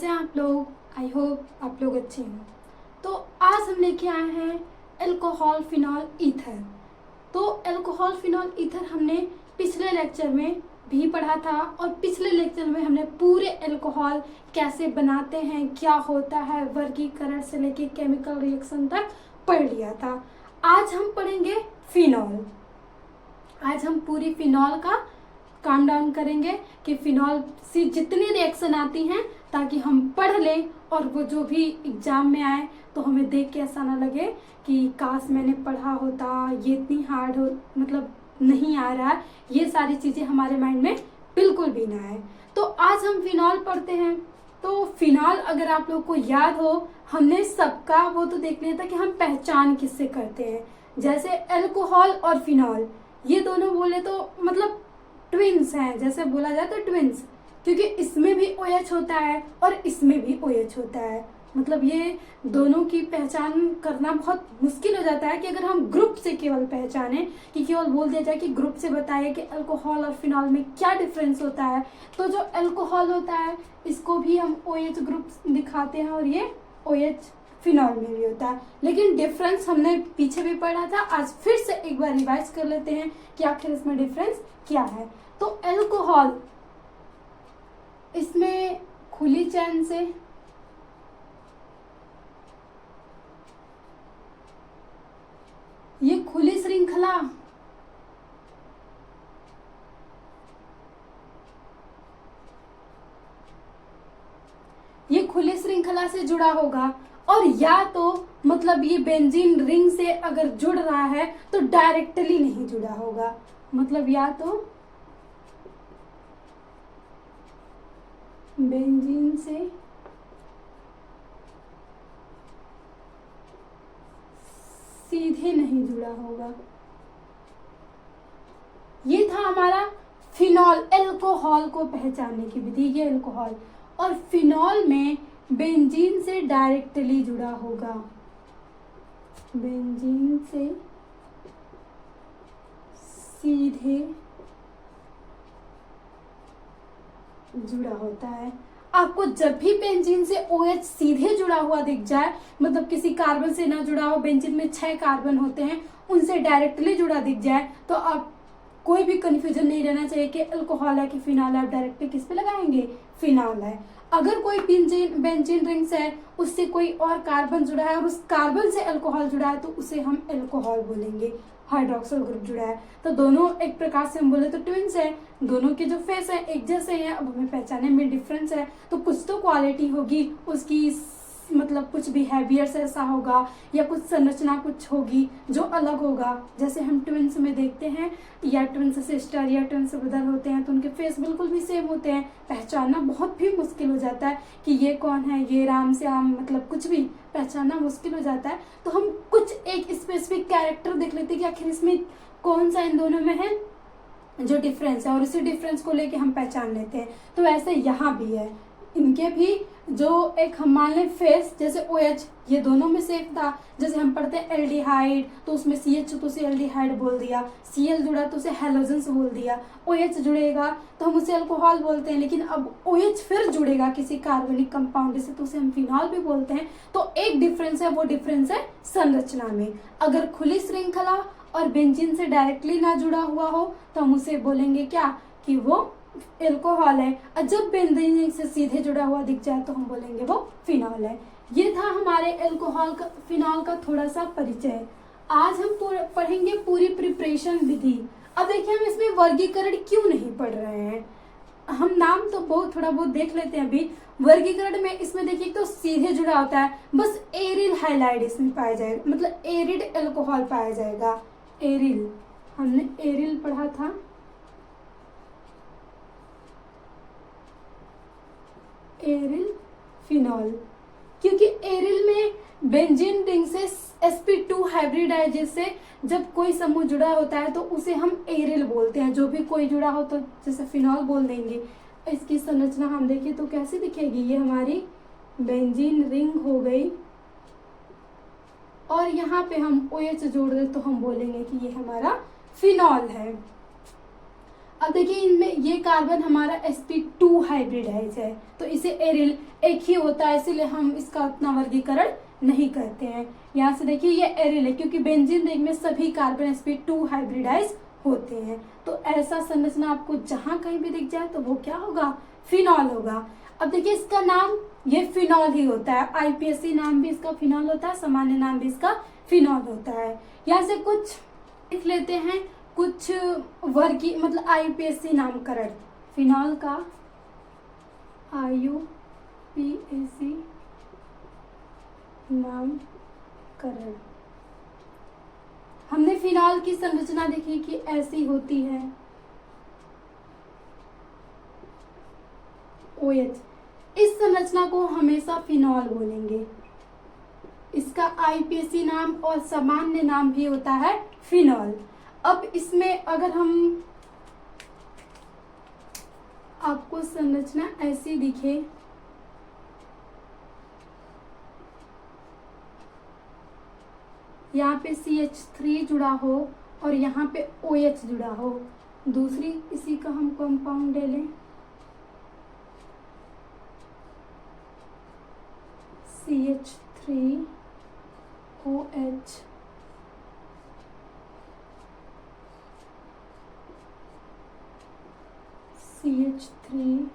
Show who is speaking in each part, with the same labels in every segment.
Speaker 1: कैसे हैं आप लोग। आई होप आप लोग अच्छे हैं। तो आज हम लेके आए हैं अल्कोहल फिनॉल ईथर। तो अल्कोहल फिनॉल ईथर हमने पिछले लेक्चर में भी पढ़ा था और पिछले लेक्चर में हमने पूरे अल्कोहल कैसे बनाते हैं, क्या होता है, वर्गीकरण से लेके केमिकल रिएक्शन तक पढ़ लिया था। आज हम पढ़ेंगे फिनॉल। आज हम पूरी फिनॉल का काम डाउन करेंगे कि फिनॉल से जितनी रिएक्शन आती हैं ताकि हम पढ़ लें और वो जो भी एग्जाम में आए तो हमें देख के ऐसा ना लगे कि काश मैंने पढ़ा होता, ये इतनी हार्ड हो, मतलब नहीं आ रहा है, ये सारी चीज़ें हमारे माइंड में बिल्कुल भी ना आए। तो आज हम फिनॉल पढ़ते हैं। तो फिनॉल अगर आप लोग को याद हो, हमने सबका वो तो देख लिया था कि हम पहचान किससे करते हैं। जैसे अल्कोहल और फिनॉल ये दोनों बोले तो मतलब ट्विन्स हैं, जैसे बोला जाए तो ट्विन्स, क्योंकि इसमें भी OH होता है और इसमें भी OH होता है। मतलब ये दोनों की पहचान करना बहुत मुश्किल हो जाता है कि अगर हम ग्रुप से केवल पहचाने, कि केवल बोल दिया जाए कि ग्रुप से बताइए कि अल्कोहल और फिनॉल में क्या डिफरेंस होता है। तो जो अल्कोहल होता है इसको भी हम OH ग्रुप दिखाते हैं और ये OH फिनॉल में भी होता है, लेकिन डिफरेंस हमने पीछे भी पढ़ा था। आज फिर से एक बार रिवाइज कर लेते हैं कि आखिर इसमें डिफरेंस क्या है। तो अल्कोहल, इसमें खुली चैन से ये खुली श्रृंखला, ये खुली श्रृंखला से जुड़ा होगा, और या तो मतलब ये बेंजीन रिंग से अगर जुड़ रहा है तो डायरेक्टली नहीं जुड़ा होगा। मतलब या तो बेंजीन से सीधे नहीं जुड़ा होगा। ये था हमारा फिनॉल, अल्कोहल को पहचानने की विधि। ये अल्कोहल और फिनॉल में बेंजीन से डायरेक्टली जुड़ा होगा, बेंजीन से सीधे जुड़ा होता है। आपको जब भी बेंजीन से OH सीधे जुड़ा हुआ दिख जाए, मतलब किसी कार्बन से ना जुड़ा हो, बेंजीन में 6 कार्बन होते हैं, उनसे डायरेक्टली जुड़ा दिख जाए तो आप कोई भी कंफ्यूजन नहीं रहना चाहिए कि अल्कोहल है कि फिनॉल है। आप डायरेक्टली किस पे लगाएंगे? फिनॉल है। अगर कोई बेंजीन रिंग्स है, उससे कोई और कार्बन जुड़ा है और उस कार्बन से अल्कोहल जुड़ा है तो उसे हम अल्कोहल बोलेंगे। हाइड्रोक्सिल ग्रुप जुड़ा है तो दोनों एक प्रकार से हम बोले तो ट्विन्स है, दोनों के जो फेस है एक जैसे हैं। अब हमें पहचाने में डिफरेंस है तो कुछ तो क्वालिटी होगी उसकी, मतलब कुछ बिहेवियर से ऐसा होगा या कुछ संरचना कुछ होगी जो अलग होगा। जैसे हम ट्विन्स में देखते हैं या ट्विन्स सिस्टर या ट्विन्स ब्रदर होते हैं तो उनके फेस बिल्कुल भी सेम होते हैं, पहचानना बहुत भी मुश्किल हो जाता है कि ये कौन है, ये राम से आम, मतलब कुछ भी पहचानना मुश्किल हो जाता है। तो हम कुछ एक स्पेसिफिक कैरेक्टर देख लेते हैं कि आखिर इसमें कौन सा इन दोनों में है जो डिफरेंस है, और इसी डिफरेंस को लेके हम पहचान लेते हैं। तो ऐसे यहाँ भी है, इनके भी जो एक हम मान लें फेस, जैसे OH ये दोनों में सेम था। जैसे हम पढ़ते हैं एल्डिहाइड तो उसमें CH तो उसे एल्डिहाइड बोल दिया, Cl जुड़ा तो उसे हेलोजेंस बोल दिया, OH जुड़ेगा तो हम उसे अल्कोहल बोलते हैं। लेकिन अब OH फिर जुड़ेगा किसी कार्बनिक कंपाउंड से तो उसे हम फिनॉल भी बोलते हैं। तो एक डिफरेंस है, वो डिफरेंस है संरचना में। अगर खुली श्रृंखला और बेंजीन से डायरेक्टली ना जुड़ा हुआ हो तो हम उसे बोलेंगे क्या, कि वो अल्कोहल है। और जब बेंजीन से सीधे जुड़ा हुआ दिख जाए तो हम बोलेंगे वो फिनॉल है। ये था हमारे अल्कोहल का, फिनॉल का थोड़ा सा परिचय। आज हम पढ़ेंगे पूरी प्रिपरेशन विधि। अब देखिए हम इसमें वर्गीकरण क्यों नहीं पढ़ रहे हैं, हम नाम तो बहुत थोड़ा बहुत देख लेते हैं अभी। वर्गीकरण में इसमें देखिए तो सीधे जुड़ा होता है, बस एरिल हाइलाइड इसमें पाया जाएगा, मतलब एरिड अल्कोहल पाया जाएगा। एरिल, हमने एरिल पढ़ा था, एरिल फिनॉल, क्योंकि एरिल में बेंजीन रिंग से sp2 हाइब्रिडाइजेज से जब कोई समूह जुड़ा होता है तो उसे हम एरिल बोलते हैं। जो भी कोई जुड़ा हो तो जैसे फिनॉल बोल देंगे। इसकी संरचना हम देखें तो कैसी दिखेगी, ये हमारी बेंजीन रिंग हो गई और यहाँ पे हम OH जोड़ दें तो हम बोलेंगे कि ये हमारा फिनॉल है। अब देखिए इनमें ये कार्बन हमारा sp2 हाइब्रिडाइज है, तो इसे एरिल एक ही होता है, इसीलिए हम इसका उतना वर्गीकरण नहीं करते हैं। यहाँ से देखिए ये एरिल है क्योंकि बेंजीन रिंग में सभी कार्बन sp2 हाइब्रिडाइज होते हैं। तो ऐसा संरचना आपको जहां कहीं भी दिख जाए तो वो क्या होगा, फिनॉल होगा। अब देखिए इसका नाम ये फिनॉल ही होता है, आईपीएससी नाम भी इसका फिनॉल होता है, सामान्य नाम भी इसका फिनॉल होता है। यहाँ से कुछ लिख लेते हैं, कुछ वर्गी मतलब आईपीएससी नामकरण फिनॉल का, आईयूपीएसी नामकरण। हमने फिनॉल की संरचना देखी कि ऐसी होती है, OH। इस संरचना को हमेशा फिनॉल बोलेंगे, इसका आईपीएसी नाम और सामान्य नाम भी होता है फिनॉल। अब इसमें अगर हम आपको संरचना ऐसी दिखे, यहाँ पे CH3 जुड़ा हो और यहाँ पे OH जुड़ा हो, दूसरी इसी का हम कंपाउंड ले लें, CH3OH, CH3OH।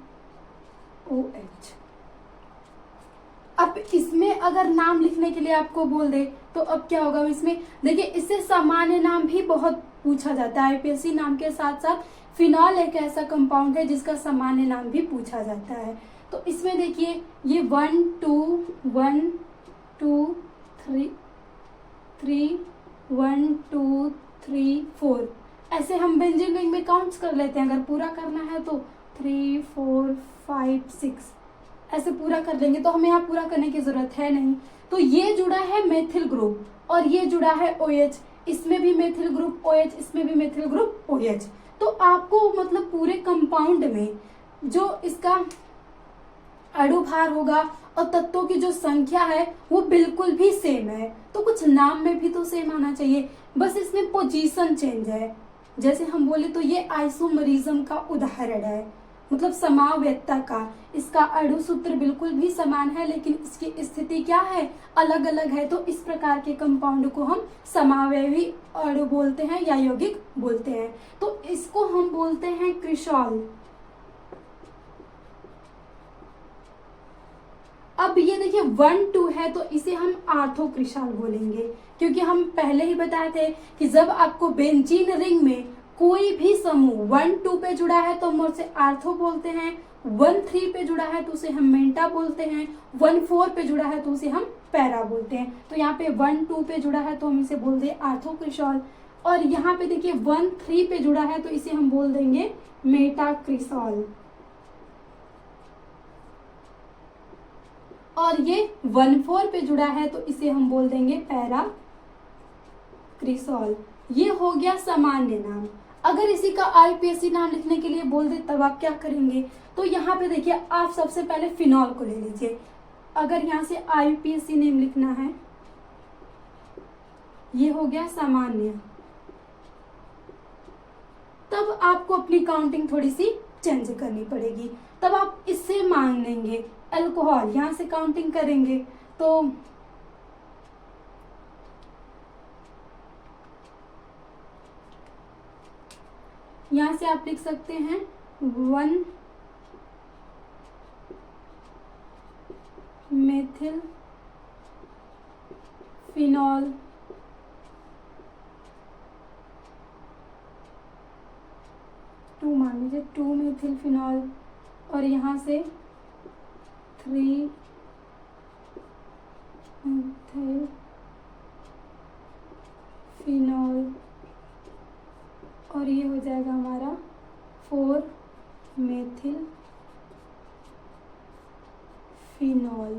Speaker 1: अब इसमें अगर नाम लिखने के लिए आपको बोल दे तो अब क्या होगा, इसमें देखिए इससे सामान्य नाम भी बहुत पूछा जाता है। आईपीएससी नाम के साथ साथ फिनॉल एक ऐसा कंपाउंड है जिसका सामान्य नाम भी पूछा जाता है। तो इसमें देखिए ये 1 2 1 2 3 3 1 2 3 4 ऐसे हम बेंजीन रिंग में काउंट्स कर लेते हैं। अगर पूरा करना है तो 3 4 5 6 ऐसे पूरा कर लेंगे, तो हमें यहाँ पूरा करने की जरूरत है नहीं। तो ये जुड़ा है मेथिल ग्रुप और ये जुड़ा है OH, इसमें भी मेथिल ग्रुप OH, इसमें भी मेथिल ग्रुप OH। तो आपको मतलब पूरे कंपाउंड में जो इसका अणु भार होगा और तत्वों की जो संख्या है वो बिल्कुल भी सेम है। तो कुछ नाम में भी तो सेम आना चाहिए, बस इसमें पोजीशन चेंज है। जैसे हम बोले तो ये आइसोमरिज्म का उदाहरण है, मतलब समावेयता का। इसका अणु सूत्र बिल्कुल भी समान है लेकिन इसकी स्थिति क्या है, अलग अलग है। तो इस प्रकार के कंपाउंड को हम समावेवी अणु बोलते हैं या यौगिक बोलते हैं। तो इसको हम बोलते हैं क्रिसॉल। अब ये देखिए 1 2 है तो इसे हम आर्थोक्रिसॉल बोलेंगे, क्योंकि हम पहले ही बताए थे कि जब आपको बेंजीन रिंग में कोई भी समूह 1 2 पे जुड़ा है तो हम उसे आर्थो बोलते हैं, 1 3 पे जुड़ा है तो उसे हम मेंटा बोलते हैं, 1 4 पे जुड़ा है तो उसे हम पैरा बोलते हैं। तो यहाँ पे 1 2 पे जुड़ा है तो हम इसे बोल दें आर्थोक्रिसॉल, और यहाँ पे देखिए 1 3 पे जुड़ा है तो इसे हम बोल देंगे मेटाक्रिसॉल, और ये 1 4 पे जुड़ा है तो इसे हम बोल देंगे पैराक्रिसॉल। ये हो गया सामान्य नाम। अगर इसी का आईपीएससी नाम लिखने के लिए बोल दे तब आप क्या करेंगे, तो यहाँ पे देखिए आप सबसे पहले फिनॉल को ले लीजिए। अगर यहाँ से आईपीएससी नेम लिखना है, ये हो गया सामान्य, तब आपको अपनी काउंटिंग थोड़ी सी चेंज करनी पड़ेगी। तब आप इससे मान लेंगे अल्कोहल, यहां से काउंटिंग करेंगे तो यहां से आप लिख सकते हैं 1 मेथिल फिनॉल, 2 मान लीजिए 2 मेथिल फिनॉल, और यहाँ से 3 मेथिल फिनॉल, और ये हो जाएगा हमारा 4 मेथिल फिनॉल।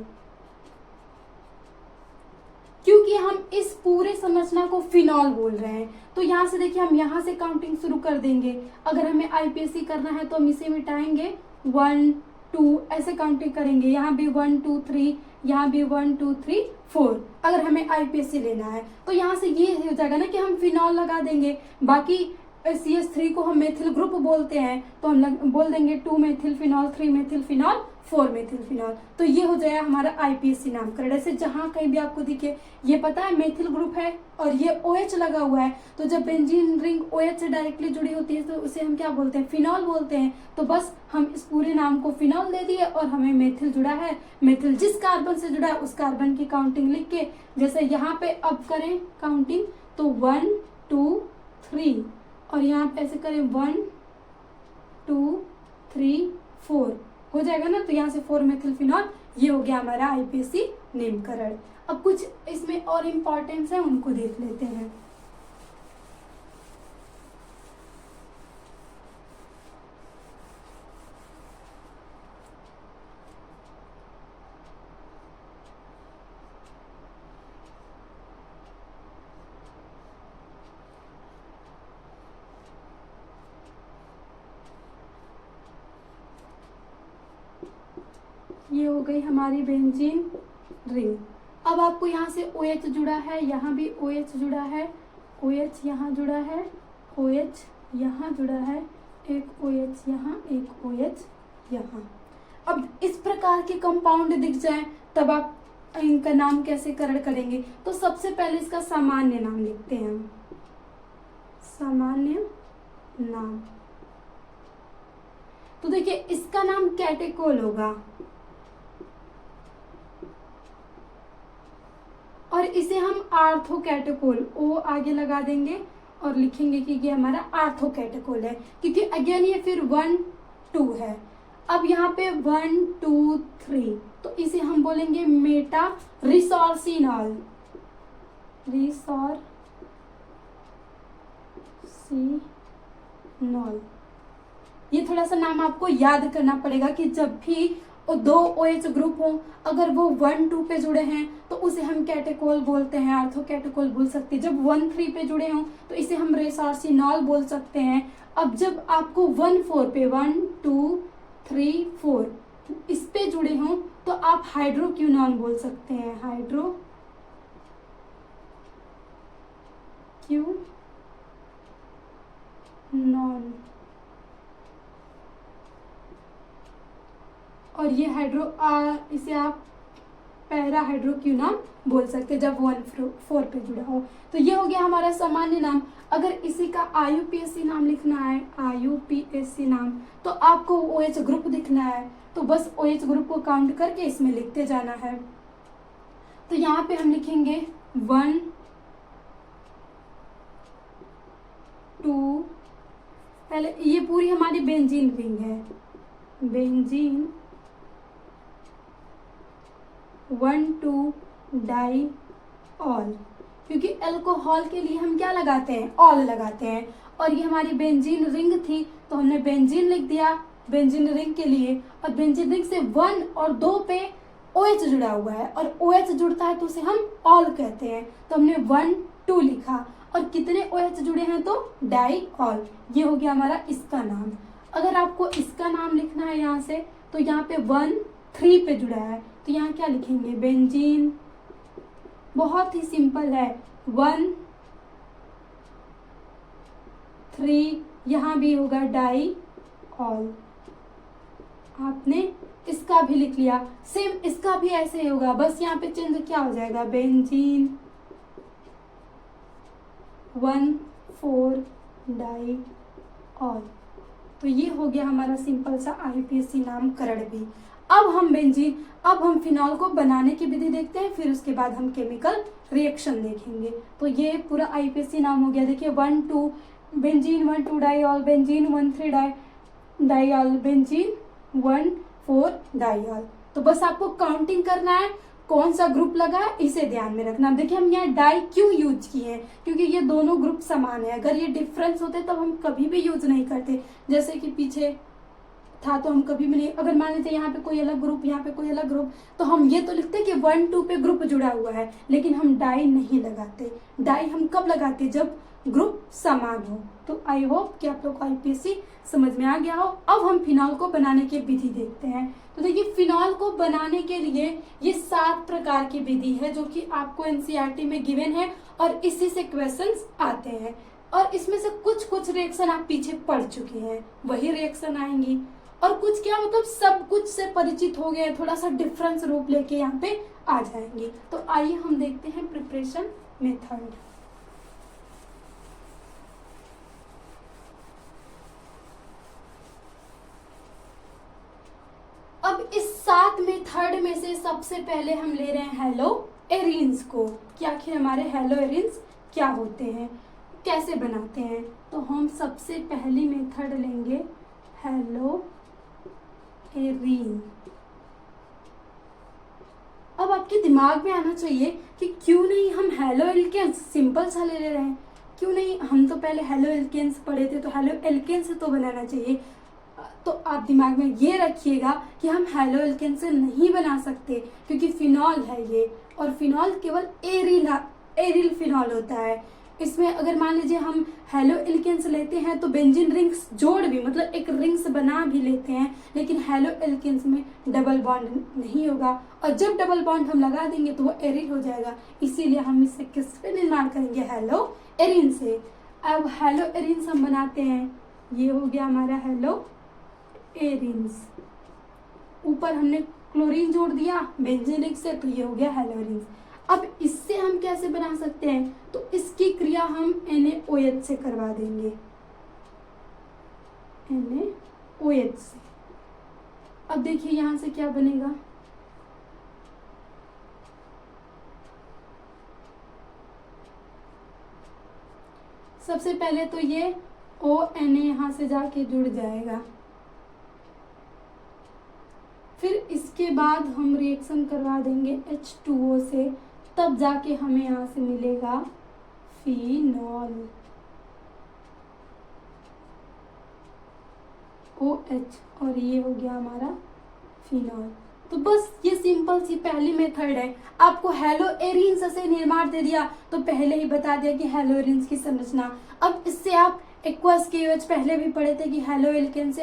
Speaker 1: क्योंकि हम इस पूरे संरचना को फिनॉल बोल रहे हैं तो यहाँ से देखिए हम यहाँ से काउंटिंग शुरू कर देंगे। अगर हमें आईपीएससी करना है तो हम इसे मिटाएंगे, 1 2 ऐसे काउंटिंग करेंगे, यहाँ भी 1 2 3, यहाँ भी 1 2 3 4। अगर हमें आईपीएससी लेना है तो यहाँ से ये हो जाएगा ना कि हम फिनॉल लगा देंगे, बाकी CH3 को हम मेथिल ग्रुप बोलते हैं, तो हम बोल देंगे 2 methyl phenol, 3 methyl phenol, 4 methyl phenol. तो ये हो जाएगा हमारा IPSC नामकरण। ऐसे जहां कहीं भी आपको दिखे, ये पता है मेथिल ग्रुप है और ये OH लगा हुआ है, तो जब बेंजीन रिंग OH से डायरेक्टली जुड़ी होती है तो उसे हम क्या बोलते हैं, फिनॉल बोलते हैं। तो बस हम इस पूरे नाम को फिनॉल दे दिए और हमें मेथिल जुड़ा है, मेथिल जिस कार्बन से जुड़ा है उस कार्बन की काउंटिंग लिख के, जैसे यहाँ पे अब करें काउंटिंग तो 1 2 3 और यहाँ पे ऐसे करें 1 2 3 4 हो जाएगा ना। तो यहाँ से 4 मेथिल फिनॉल, ये हो गया हमारा IPSC नामकरण। अब कुछ इसमें और इम्पोर्टेंस है, उनको देख लेते हैं। ये हो गई हमारी बेंजीन रिंग। अब आपको यहाँ से OH जुड़ा है, यहाँ भी OH जुड़ा है, OH यहाँ जुड़ा है, OH यहाँ जुड़ा है, एक OH यहाँ, एक OH यहाँ। अब इस प्रकार के कंपाउंड दिख जाए तब आप इनका नाम कैसे करण करेंगे, तो सबसे पहले इसका सामान्य नाम लिखते हैं हम, सामान्य नाम। तो देखिए इसका नाम कैटेकोल होगा और इसे हम आर्थो कैटेकोल, O आगे लगा देंगे और लिखेंगे कि ये हमारा आर्थो कैटेकोल है, क्योंकि अगेन ये फिर 1 2 है। अब यहाँ पे 1 2 3 तो इसे हम बोलेंगे मेटा रिसोर्सिनॉल, रिसोर्सिनॉल। ये थोड़ा सा नाम आपको याद करना पड़ेगा कि जब भी दो OH ग्रुप हो, अगर वो 1 2 पे जुड़े हैं तो उसे हम कैटेकोल बोलते हैं, आर्थो कैटेकोल बोल सकते हैं। जब 1 3 पे जुड़े हों तो इसे हम रिसोर्सिनॉल बोल सकते हैं। अब जब आपको 1 4 पे 1 2 3 4 इस पे जुड़े हों तो आप हाइड्रोक्विनोन बोल सकते हैं, हाइड्रोक्विनोन। और ये इसे आप पैरा हाइड्रोक्विनोन बोल सकते हैं जब 1 4 पे जुड़ा हो। तो ये हो गया हमारा सामान्य नाम। अगर इसी का IUPAC नाम लिखना है, IUPAC नाम, तो आपको OH ग्रुप दिखना है, तो बस OH ग्रुप को काउंट करके इसमें लिखते जाना है। तो यहाँ पे हम लिखेंगे 1 2, पहले ये पूरी हमारी बेंजीन रिंग है, बेंजीन 1 2 डाई ऑल, क्योंकि अल्कोहल के लिए हम क्या लगाते हैं, ऑल लगाते हैं। और ये हमारी बेंजीन रिंग थी तो हमने बेंजीन लिख दिया बेंजीन रिंग के लिए। और बेंजीन रिंग से 1 और 2 पे OH जुड़ा हुआ है और OH जुड़ता है तो उसे हम ऑल कहते हैं, तो हमने 1 2 लिखा। और कितने OH जुड़े हैं तो डाई ऑल, ये हो गया हमारा इसका नाम। अगर आपको इसका नाम लिखना है यहाँ से, तो यहाँ पे 1 3 पे जुड़ा है तो यहाँ क्या लिखेंगे, बेंजीन, बहुत ही सिंपल है, 1 3, यहाँ भी होगा डाई ऑल। आपने इसका भी लिख लिया, सेम इसका भी ऐसे ही होगा, बस यहाँ पे चेंज क्या हो जाएगा, बेंजीन 1 4 डाई ऑल। तो ये हो गया हमारा सिंपल सा IUPAC नामकरण भी। अब हम फिनॉल को बनाने की विधि देखते हैं, फिर उसके बाद हम केमिकल रिएक्शन देखेंगे। तो ये पूरा IUPAC नाम हो गया। देखिए 1 2 benzene 1 2 diol, benzene 1 3 diol, benzene 1 4 diol. तो बस आपको काउंटिंग करना है, कौन सा ग्रुप लगा है इसे ध्यान में रखना। देखिए हम यहाँ डाई क्यों यूज किए हैं, क्योंकि ये दोनों ग्रुप समान है। अगर ये डिफरेंस होते तब हम कभी भी यूज नहीं करते, जैसे कि पीछे था तो हम कभी भी नहीं, अगर मान लेते यहाँ पे कोई अलग ग्रुप, यहाँ पे कोई अलग ग्रुप, तो हम ये तो लिखते कि 1 2 पे ग्रुप जुड़ा हुआ है, लेकिन हम डाई नहीं लगाते। डाई हम कब लगाते, जब ग्रुप समान हो। तो आई होप कि आप लोग को IUPAC समझ में आ गया हो। अब हम फिनॉल को बनाने की विधि देखते हैं। तो देखिए फिनॉल को बनाने के लिए ये 7 प्रकार की विधि है जो कि आपको NCERT में गिवन है और इसी से क्वेश्चंस आते हैं। और इसमें से कुछ कुछ रिएक्शन आप पीछे पढ़ चुके हैं, वही रिएक्शन आएंगी। और कुछ क्या मतलब सब कुछ से परिचित हो गए, थोड़ा सा डिफरेंस रूप लेके यहाँ पे आ जाएंगे। तो आइए हम देखते हैं प्रिपरेशन मेथड। अब इस 7 मेथड में से सबसे पहले हम ले रहे हैं हेलो एरिन्स को कि आखिर हमारे हेलो एरिन्स क्या होते हैं, कैसे बनाते हैं। तो हम सबसे पहली मेथड लेंगे हेलो एरीन। अब आपके दिमाग में आना चाहिए कि क्यों नहीं हम हेलो एल्केन्स सिंपल सा ले रहे हैं, क्यों नहीं, हम तो पहले हेलो एल्केन्स पढ़े थे तो हेलो एल्केन से तो बनाना चाहिए। तो आप दिमाग में ये रखिएगा कि हम हेलो एल्केन से नहीं बना सकते क्योंकि फिनॉल है ये, और फिनॉल केवल एरिल फिनॉल होता है। इसमें अगर मान लीजिए हम हेलो एल्केन्स लेते हैं तो बेंजीन रिंग्स जोड़ भी मतलब एक रिंग्स बना भी लेते हैं, लेकिन हेलो एल्केन्स में डबल बॉन्ड नहीं होगा, और जब डबल बॉन्ड हम लगा देंगे तो वो एरिल हो जाएगा। इसीलिए हम इससे किस पे निर्माण करेंगे, हेलो एरिन से। अब हेलो एरिन्स हम बनाते हैं, ये हो गया हमारा हेलो एरिन्स। ऊपर हमने क्लोरीन जोड़ दिया बेंजीन रिंग से, तो ये हो गया हेलो एरिन्स। अब इससे हम कैसे बना सकते हैं, तो इसकी क्रिया हम NaOH से करवा देंगे, NaOH से। अब देखिए यहां से क्या बनेगा, सबसे पहले तो ये ONa यहां से जाके जुड़ जाएगा, फिर इसके बाद हम रिएक्शन करवा देंगे H2O से, तब जाके हमें यहाँ से मिलेगा फिनॉल OH, और ये हो गया हमारा फिनॉल। तो बस ये सिंपल सी पहली मेथड है। आपको हेलो एरिन्स से निर्माण दे दिया तो पहले ही बता दिया कि हेलो एरिन्स की संरचना। अब इससे आप एक्वस KOH पहले भी पढ़े थे कि हेलो एल्केन से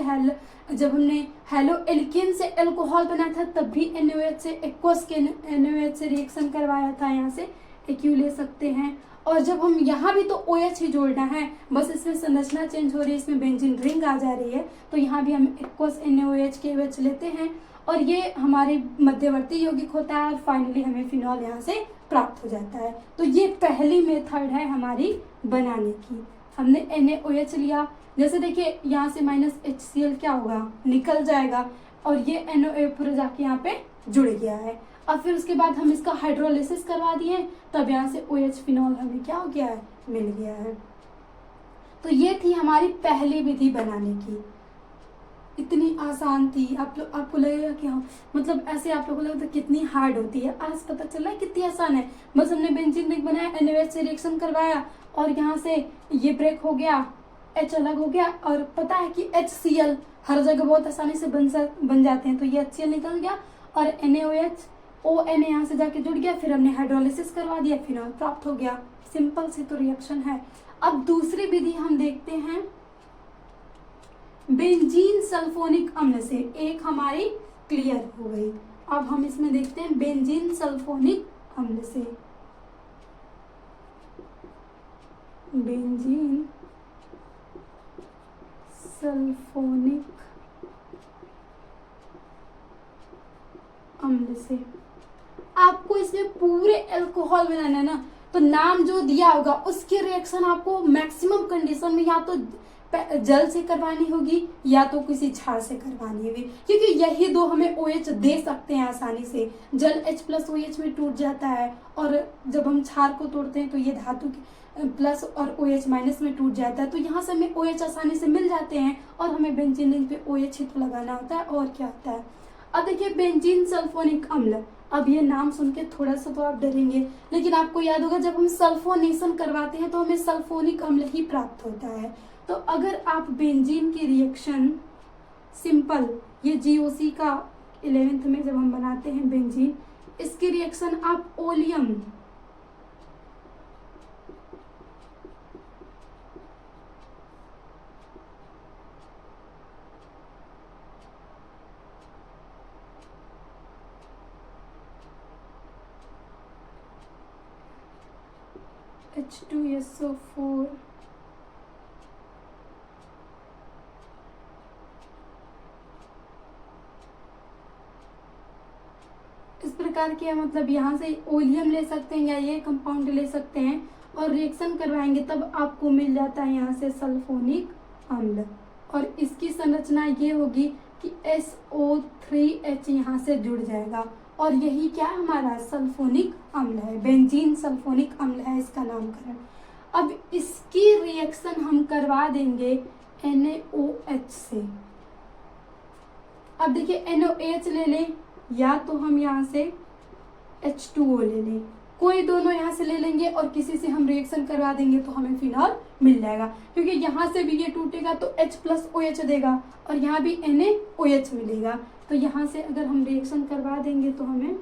Speaker 1: जब हमने हेलो एल्केन से अल्कोहल बनाया था तब भी NaOH से एक्वस के NaOH से रिएक्शन करवाया था, यहाँ से एक्यू ले सकते हैं। और जब हम यहाँ भी तो OH ही जोड़ना है, बस इसमें संरचना चेंज हो रही है, इसमें बेंजीन रिंग आ जा रही है, तो यहाँ भी हम एक्वस NaOH KOH लेते हैं और ये हमारे मध्यवर्ती यौगिक होता है और फाइनली हमें फिनॉल यहाँ से प्राप्त हो जाता है। तो ये पहली मेथड है हमारी बनाने की। हमने NaOH लिया, जैसे देखिए यहाँ से -HCl क्या होगा, निकल जाएगा, और ये NaOH पूरा जाके यहाँ पे जुड़ गया है। अब फिर उसके बाद हम इसका हाइड्रोलिसिस करवा दिए, तब यहाँ से OH फिनॉल हमें क्या हो गया है, मिल गया है। तो ये थी हमारी पहली विधि बनाने की। इतनी आसान थी, आपको लगेगा कि हाँ मतलब ऐसे आप लोगों को लगता है कितनी हार्ड होती है, आज पता चला है कितनी आसान है। बस हमने बेंजीन रिंग बनाया, NaOH से रिएक्शन करवाया और यहाँ से ये ब्रेक हो गया, H अलग हो गया, और पता है कि HCl हर जगह बहुत आसानी से बन जाते हैं, तो ये HCl निकल गया और NaOH ONa यहाँ से जाके जुड़ गया, फिर हमने हाइड्रोलिसिस करवा दिया, फिनॉल प्राप्त हो गया। सिंपल सी तो रिएक्शन है। अब दूसरी विधि हम देखते हैं बेंजीन सल्फोनिक अम्ल से। एक हमारी क्लियर हो गई, अब हम इसमें देखते हैं बेंजीन सल्फोनिक अम्ल से। बेंजीन सल्फोनिक अम्ल से आपको इसमें पूरे अल्कोहल बनाना है ना, तो नाम जो दिया होगा उसकी रिएक्शन आपको मैक्सिमम कंडीशन में या तो जल से करवानी होगी या तो किसी क्षार से करवानी होगी, क्योंकि यही दो हमें OH दे सकते हैं आसानी से। जल H+OH में टूट जाता है, और जब हम क्षार को तोड़ते हैं तो ये धातु प्लस और OH माइनस में टूट जाता है, तो यहाँ से हमें OH आसानी से मिल जाते हैं और हमें बेंजीन रिंग पे OH ही तो लगाना होता है, और क्या होता है। अब देखिए बेंजीन सल्फोनिक अम्ल, अब ये नाम सुन के थोड़ा सा तो आप डरेंगे, लेकिन आपको याद होगा जब हम सल्फोनेशन करवाते हैं तो हमें सल्फोनिक अम्ल ही प्राप्त होता है। तो अगर आप बेंजीन की रिएक्शन सिंपल, ये GOC का 11th में जब हम बनाते हैं बेंजीन, इसकी रिएक्शन आप ओलियम H2SO4 प्रकार के मतलब यहाँ से ओलियम ले सकते हैं या ये कंपाउंड ले सकते हैं और रिएक्शन करवाएंगे तब आपको मिल जाता है यहाँ से सल्फोनिक अम्ल। और इसकी संरचना ये होगी कि SO3H यहाँ से जुड़ जाएगा और यही क्या हमारा सल्फोनिक अम्ल है, बेंजीन सल्फोनिक अम्ल है इसका नामकरण। अब इसकी रिएक्शन हम करवा देंगे NaOH से। अब देखिए NaOH ले लें या तो हम यहाँ से H2O ले लें, कोई दोनों यहाँ से ले लेंगे और किसी से हम रिएक्शन करवा देंगे तो हमें फिनॉल मिल जाएगा, क्योंकि यहाँ से भी ये टूटेगा तो H+OH देगा और यहाँ भी NaOH मिलेगा। तो यहाँ से अगर हम रिएक्शन करवा देंगे तो हमें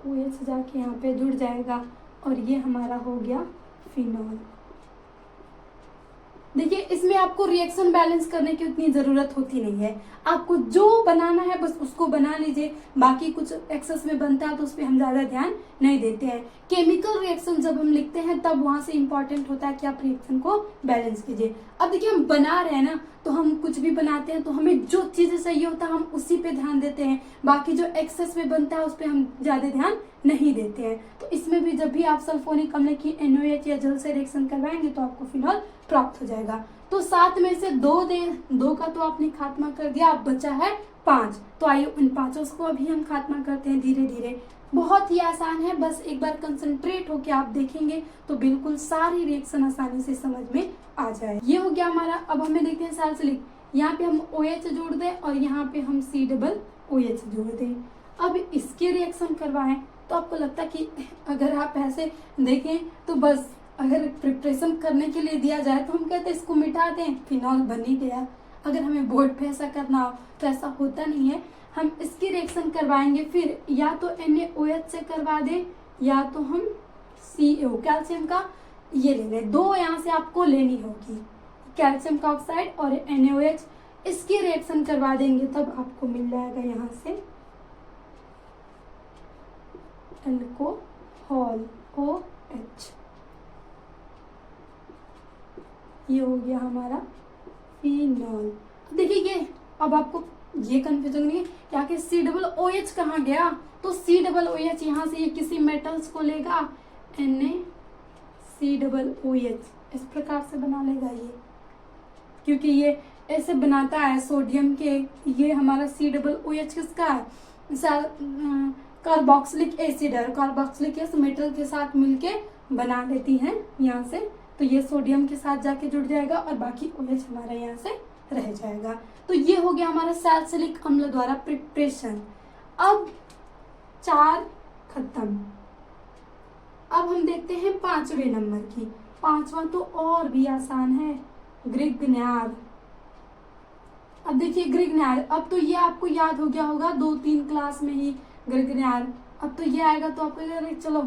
Speaker 1: OH जाके यहाँ पे जुड़ जाएगा और ये हमारा हो गया फिनॉल। देखिए इसमें आपको रिएक्शन बैलेंस करने की उतनी ज़रूरत होती नहीं है, आपको जो बनाना है बस उसको बना लीजिए, बाकी कुछ एक्सेस में बनता है तो उस पर हम ज़्यादा ध्यान नहीं देते हैं। केमिकल रिएक्शन जब हम लिखते हैं तब वहाँ से इम्पॉर्टेंट होता है कि आप रिएक्शन को बैलेंस कीजिए। अब देखिए हम बना रहे हैं ना, तो हम कुछ भी बनाते हैं तो हमें जो चीज़ें चाहिए होता है हम उसी पे ध्यान देते हैं, बाकी जो एक्सेस में बनता है उस पर हम ज़्यादा ध्यान नहीं देते हैं। तो इसमें भी जब भी आप सल्फोनिक अम्ल की NaOH या जल से रिएक्शन करवाएंगे तो आपको फिनॉल प्राप्त हो जाएगा। तो 7 में से 2 का तो आपने खात्मा कर दिया, अब बचा है 5। तो आइए उन 5 को अभी हम खात्मा करते हैं धीरे धीरे। बहुत ही आसान है, बस एक बार कंसंट्रेट होके आप देखेंगे तो बिल्कुल सारी रिएक्शन आसानी से समझ में आ जाए। ये हो गया हमारा। अब हमें देखते हैं सैलिसिलिक, यहाँ पे हम OH जोड़ दें और यहाँ पे हम COOH जोड़ दें। अब इसके रिएक्शन करवाएं तो आपको लगता है कि अगर आप ऐसे देखें तो बस अगर प्रिपरेशन करने के लिए दिया जाए तो हम कहते हैं इसको मिटा दें, फिनॉल बन ही गया। अगर हमें बोर्ड पे ऐसा करना हो तो ऐसा होता नहीं है, हम इसकी रिएक्शन करवाएंगे, फिर या तो NaOH से करवा दें या तो हम CO कैल्शियम का ये ले लें। 2 यहाँ से आपको लेनी होगी, कैल्शियम का ऑक्साइड और NaOH। इसकी रिएक्शन करवा देंगे तब आपको मिल जाएगा यहाँ से अल्कोहल OH। ये हो गया हमारा फिनॉल। देखिए ये अब आपको ये कंफ्यूजन नहीं है कि आखिर COOH कहाँ गया, तो COOH यहाँ से ये किसी मेटल्स को लेगा, NaCOOH इस प्रकार से बना लेगा ये, क्योंकि ये ऐसे बनाता है सोडियम के। ये हमारा COOH किसका है, कार्बोक्सिलिक एसिड है, कार्बोक्सिलिक एसिड मेटल के साथ मिलके बना लेती हैं यहाँ से, तो ये सोडियम के साथ जाके जुड़ जाएगा और बाकी OH हमारा यहाँ से रह जाएगा। तो ये हो गया हमारा सैलिसिलिक अम्ल द्वारा प्रिपरेशन। अब 4 खत्म। अब हम देखते हैं 5वें नंबर की। 5वां तो और भी आसान है, ग्रिग्नार। अब देखिए ग्रिग्नार, अब तो ये आपको याद हो गया होगा 2-3 क्लास में ही ग्रिग्नार। अब तो ये आएगा तो आपको अरे चलो,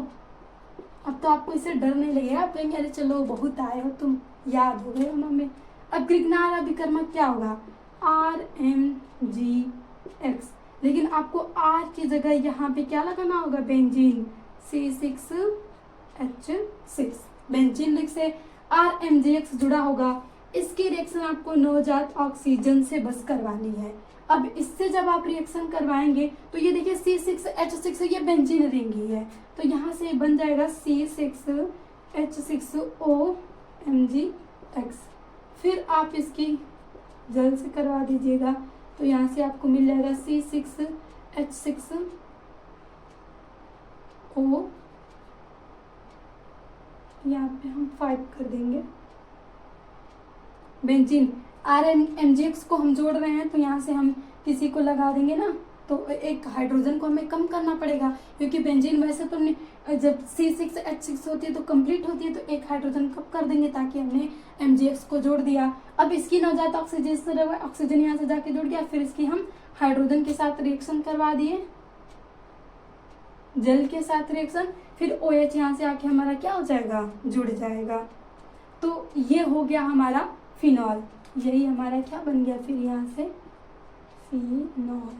Speaker 1: अब तो आपको इससे डर नहीं लगेगा, आप कहेंगे अरे चलो बहुत आए हो तुम, याद हो गए हमें। अब ग्रिग्नार अभिकर्मक क्या होगा, RMgX, लेकिन आपको R की जगह यहाँ पे क्या लगाना होगा, बेंजीन C6H6। बेंजीन लिख से RMgX जुड़ा होगा। इसकी रिएक्शन आपको नवजात ऑक्सीजन से बस करवानी है। अब इससे जब आप रिएक्शन करवाएंगे तो ये देखिए C6H6 ये बेंजीन रिंग ही है, तो यहाँ से बन जाएगा C6H6OMgX। फिर आप इसकी जल से करवा दीजिएगा तो यहाँ से आपको मिल जाएगा C6H6O, यहाँ पे हम 5 कर देंगे। बेंजीन RMgX को हम जोड़ रहे हैं तो यहाँ से हम किसी को लगा देंगे ना, तो एक हाइड्रोजन को हमें कम करना पड़ेगा, क्योंकि बेंजीन वैसे तो जब C6H6 होती है तो कंप्लीट होती है, तो एक हाइड्रोजन कम कर देंगे ताकि हमने MgX को जोड़ दिया। अब इसकी नवजात ऑक्सीजन से ऑक्सीजन यहाँ से जाके जुड़ गया, फिर इसकी हम हाइड्रोजन के साथ रिएक्शन करवा दिए, जल के साथ रिएक्शन, फिर OH यहाँ से आके हमारा क्या हो जाएगा, जुड़ जाएगा। तो ये हो गया हमारा फिनॉल। यही हमारा क्या बन गया फिर यहाँ से फिनॉल।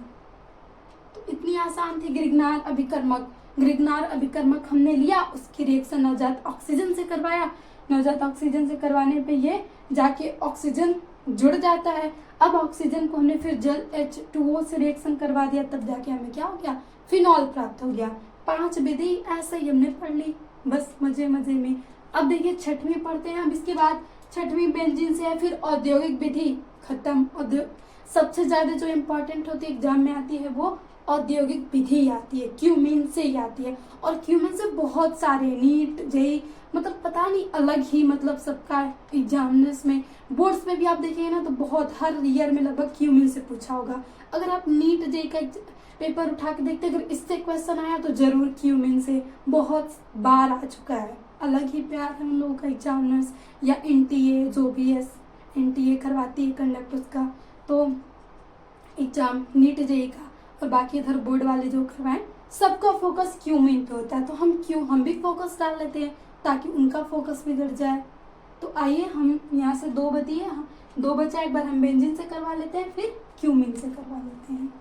Speaker 1: तो इतनी आसान थी ग्रिग्नार अभिकर्मक। ग्रिग्नार अभिकर्मक हमने लिया, उसकी रिएक्शन नवजात ऑक्सीजन से करवाया, नवजात ऑक्सीजन से करवाने पे ये जाके ऑक्सीजन जुड़ जाता है। अब ऑक्सीजन को हमने फिर जल H2O से रिएक्शन करवा दिया, तब जाके हमें क्या हो गया, फिनॉल प्राप्त हो गया। 5 विधि ऐसे ही हमने पढ़ ली, बस मजे मजे में। अब देखिए छठवीं पढ़ते हैं। अब इसके बाद छठवीं बेंजीन से है, फिर औद्योगिक विधि खत्म। सबसे ज्यादा जो इम्पोर्टेंट होती है एग्जाम में आती है वो औद्योगिक विधि आती है, क्यूमीन से ही आती है। और क्यूमीन से बहुत सारे नीट जेई मतलब पता नहीं अलग ही मतलब सबका एग्जामिनर्स में बोर्ड्स में भी आप देखेंगे ना तो बहुत हर ईयर में लगभग क्यूमीन से पूछा होगा। अगर आप नीट जेई का पेपर उठा के देखते अगर इससे क्वेश्चन आया तो जरूर क्यूमीन से बहुत बार आ चुका है। अलग ही प्यार है उन लोगों का एग्जामिनर्स या एनटीए जो भी है एनटीए करवाती है कंडक्टर्स का तो एग्जाम नीट जेई का, और बाकी इधर बोर्ड वाले जो करवाएं सबका फोकस क्यूमीन पे होता है। तो हम भी फोकस डाल लेते हैं ताकि उनका फोकस बिगड़ जाए। तो आइए हम यहाँ से 2 बतिए 2 बचा, एक बार हम बेंजीन से करवा लेते हैं फिर क्यूमीन से करवा लेते हैं।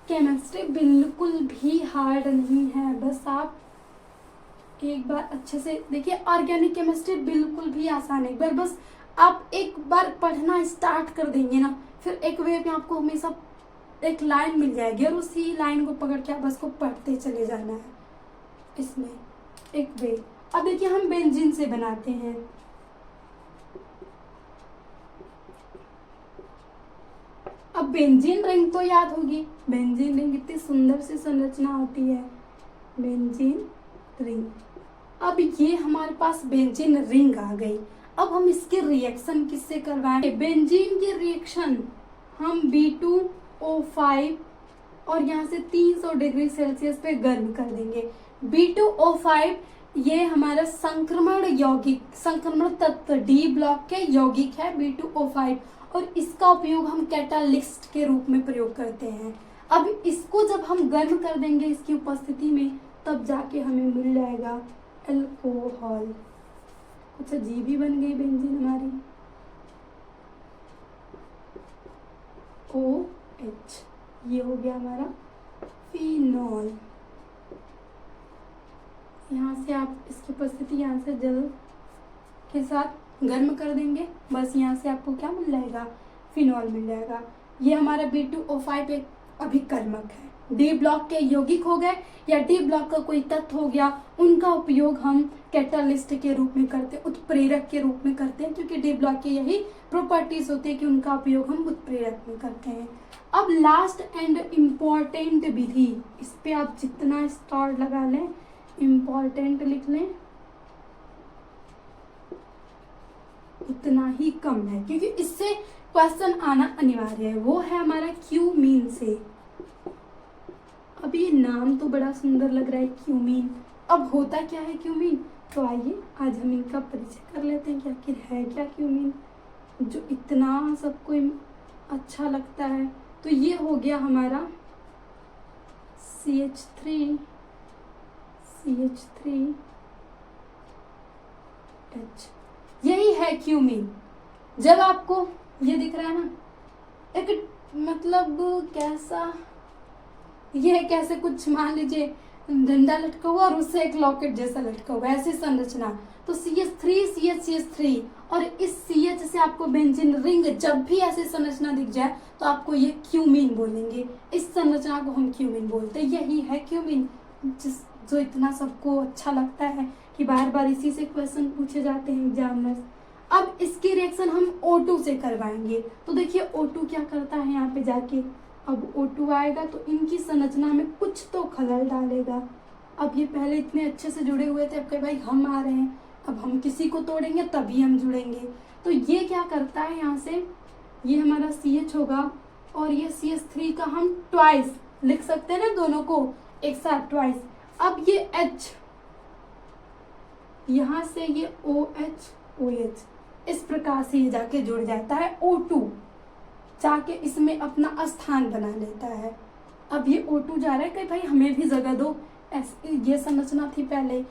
Speaker 1: केमिस्ट्री बिल्कुल भी हार्ड नहीं है, बस आप एक बार अच्छे से देखिए। ऑर्गेनिक केमिस्ट्री बिल्कुल भी आसान है, एक बार बस आप एक बार पढ़ना स्टार्ट कर देंगे ना फिर एक वे में आपको हमेशा एक लाइन मिल जाएगी और उसी लाइन को पकड़ के आप बस को पढ़ते चले जाना है। इसमें एक वे। अब देखिए हम बेंजीन से बनाते हैं। अब बेंजीन रिंग तो याद होगी, बेंजीन रिंग कितनी सुंदर सी संरचना होती है, बेंजीन रिंग। अब ये हमारे पास बेंजीन रिंग आ गई। अब हम इसके रिएक्शन किससे करवाएं? बेंजीन की रिएक्शन हम B2O5 और यहाँ से 300 डिग्री सेल्सियस पे गर्म कर देंगे। B2O5 ये हमारा संक्रमण तत्व D ब्लॉक के यौगिक है B2O5 और इसका उपयोग हम कैटालिस्ट के रूप में प्रयोग करते हैं। अब इसको जब हम गर्म कर देंगे इसकी उपस्थिति में तब जाके हमें मिल जाएगा अल्कोहल। कुछ अजीब ही बन गई बेंजीन हमारी। OH ये हो गया हमारा फिनॉल। यहाँ से आप इसकी उपस्थिति यहाँ से जल के साथ गर्म कर देंगे, बस यहाँ से आपको क्या मिल जाएगा, फिनॉल मिल जाएगा। ये हमारा B2O5 एक अभिकर्मक है, डी ब्लॉक के यौगिक हो गए या डी ब्लॉक का कोई तत्व हो गया, उनका उपयोग हम कैटालिस्ट के रूप में करते हैं, उत्प्रेरक के रूप में करते हैं, क्योंकि डी ब्लॉक की यही प्रॉपर्टीज होती है कि उनका उपयोग हम उत्प्रेरक में करते हैं। अब लास्ट एंड इम्पॉर्टेंट विधि, इस पे आप जितना स्टार लगा लें, इम्पॉर्टेंट लिख लें उतना ही कम है, क्योंकि इससे क्वेश्चन आना अनिवार्य है। वो है हमारा क्यूमीन से। अब ये नाम तो बड़ा सुंदर लग रहा है क्यूमीन, अब होता क्या है क्यूमीन, तो आइए आज हम इनका परिचय कर लेते हैं कि आखिर है क्या क्यूमीन जो इतना सबको अच्छा लगता है। तो ये हो गया हमारा CH3H, यही है क्यूमीन। जब आपको ये दिख रहा है ना, एक मतलब कैसा, ये कैसे कुछ मान लीजिए डंडा लटका हुआ और उससे एक लॉकेट जैसा लटका हुआ, ऐसी संरचना, तो CH3 और इस CH से आपको बेंजीन रिंग, जब भी ऐसी संरचना दिख जाए तो आपको ये क्यूमीन बोलेंगे। इस संरचना को हम क्यूमीन बोलते हैं, यही है क्यूमीन जो इतना सबको अच्छा लगता है कि बार बार इसी से क्वेश्चन पूछे जाते हैं एग्जामिनर्स। अब इसकी रिएक्शन हम O2 से करवाएंगे। तो देखिए O2 क्या करता है यहाँ पे जाके, अब O2 आएगा तो इनकी संरचना में कुछ तो खलल डालेगा। अब ये पहले इतने अच्छे से जुड़े हुए थे, अब कहीं भाई हम आ रहे हैं, अब हम किसी को तोड़ेंगे तभी हम जुड़ेंगे। तो ये क्या करता है, यहाँ से ये हमारा CH होगा और ये CH3 का हम ट्वाइस लिख सकते हैं ना, दोनों को एक साथ ट्वाइस। अब ये H, यहाँ से ये OH, इस प्रकार से ये जाके जुड़ जाता है O2, जाके इसमें अपना स्थान बना लेता है। अब ये O2 जा रहा है कि भाई हमें भी जगह दो, ये संरचना थी पहले,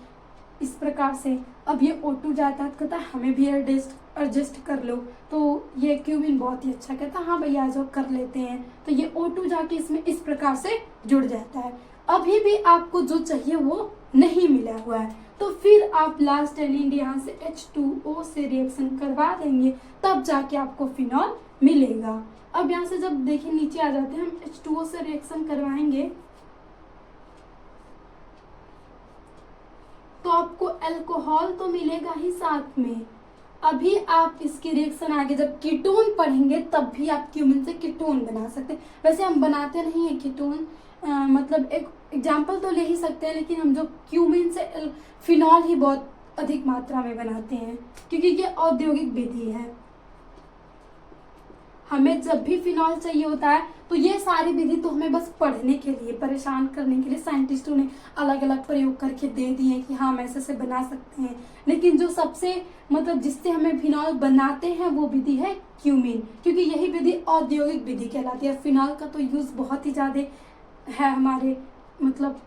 Speaker 1: इस प्रकार से। अब ये O2 जाता है, कहता है हमें भी एडजस्ट कर लो, तो ये क्यूमिन बहुत ही अच्छा कहता है हाँ भैया आ जाओ कर लेते हैं। तो ये O2 जाके इसमें इस प्रकार से जुड़ जाता है। अभी भी आपको जो चाहिए वो नहीं मिला हुआ है, तो फिर आप लास्ट एंड यहाँ से H2O से रिएक्शन करवा देंगे, तब जाके आपको फिनॉल मिलेगा। अब यहाँ से जब देखिए नीचे आ जाते हैं, हम H2O से रिएक्शन करवाएंगे तो आपको अल्कोहल तो मिलेगा ही साथ में। अभी आप इसकी रिएक्शन आगे जब कीटोन पढ़ेंगे तब भी आप क्यूमिन से कीटोन बना सकते हैं। वैसे हम बनाते नहीं है कीटोन, मतलब एक एग्जाम्पल तो ले ही सकते हैं, लेकिन हम जो क्यूमिन से फिनॉल ही बहुत अधिक मात्रा में बनाते हैं, क्योंकि ये औद्योगिक विधि है। हमें जब भी फिनॉल चाहिए होता है तो ये सारी विधि तो हमें बस पढ़ने के लिए, परेशान करने के लिए साइंटिस्टों ने अलग अलग प्रयोग करके दे दिए कि हाँ हम ऐसे से बना सकते हैं। लेकिन जो सबसे मतलब जिससे हमें फिनॉल बनाते हैं वो विधि है क्यूमिन, क्योंकि यही विधि औद्योगिक विधि कहलाती है। फिनॉल का तो यूज बहुत ही ज्यादा है हमारे मतलब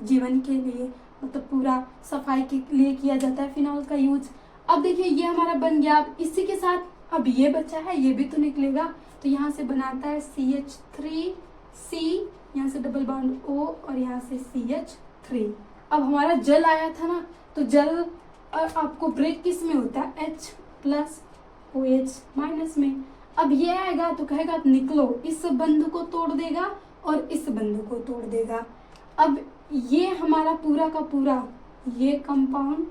Speaker 1: जीवन के लिए, मतलब पूरा सफाई के लिए किया जाता है फिनॉल का यूज। अब देखिए ये हमारा बन गया। अब इसी के साथ अब ये बचा है, ये भी तो निकलेगा, तो यहाँ से बनाता है CH3C, यहाँ से डबल बॉन्ड O और यहाँ से CH3। अब हमारा जल आया था ना, तो जल आपको ब्रेक किस में होता है, H+OH- में। अब ये आएगा तो कहेगा निकलो, इस बंधु को तोड़ देगा और इस बंधु को तोड़ देगा। अब ये हमारा पूरा का पूरा ये कंपाउंड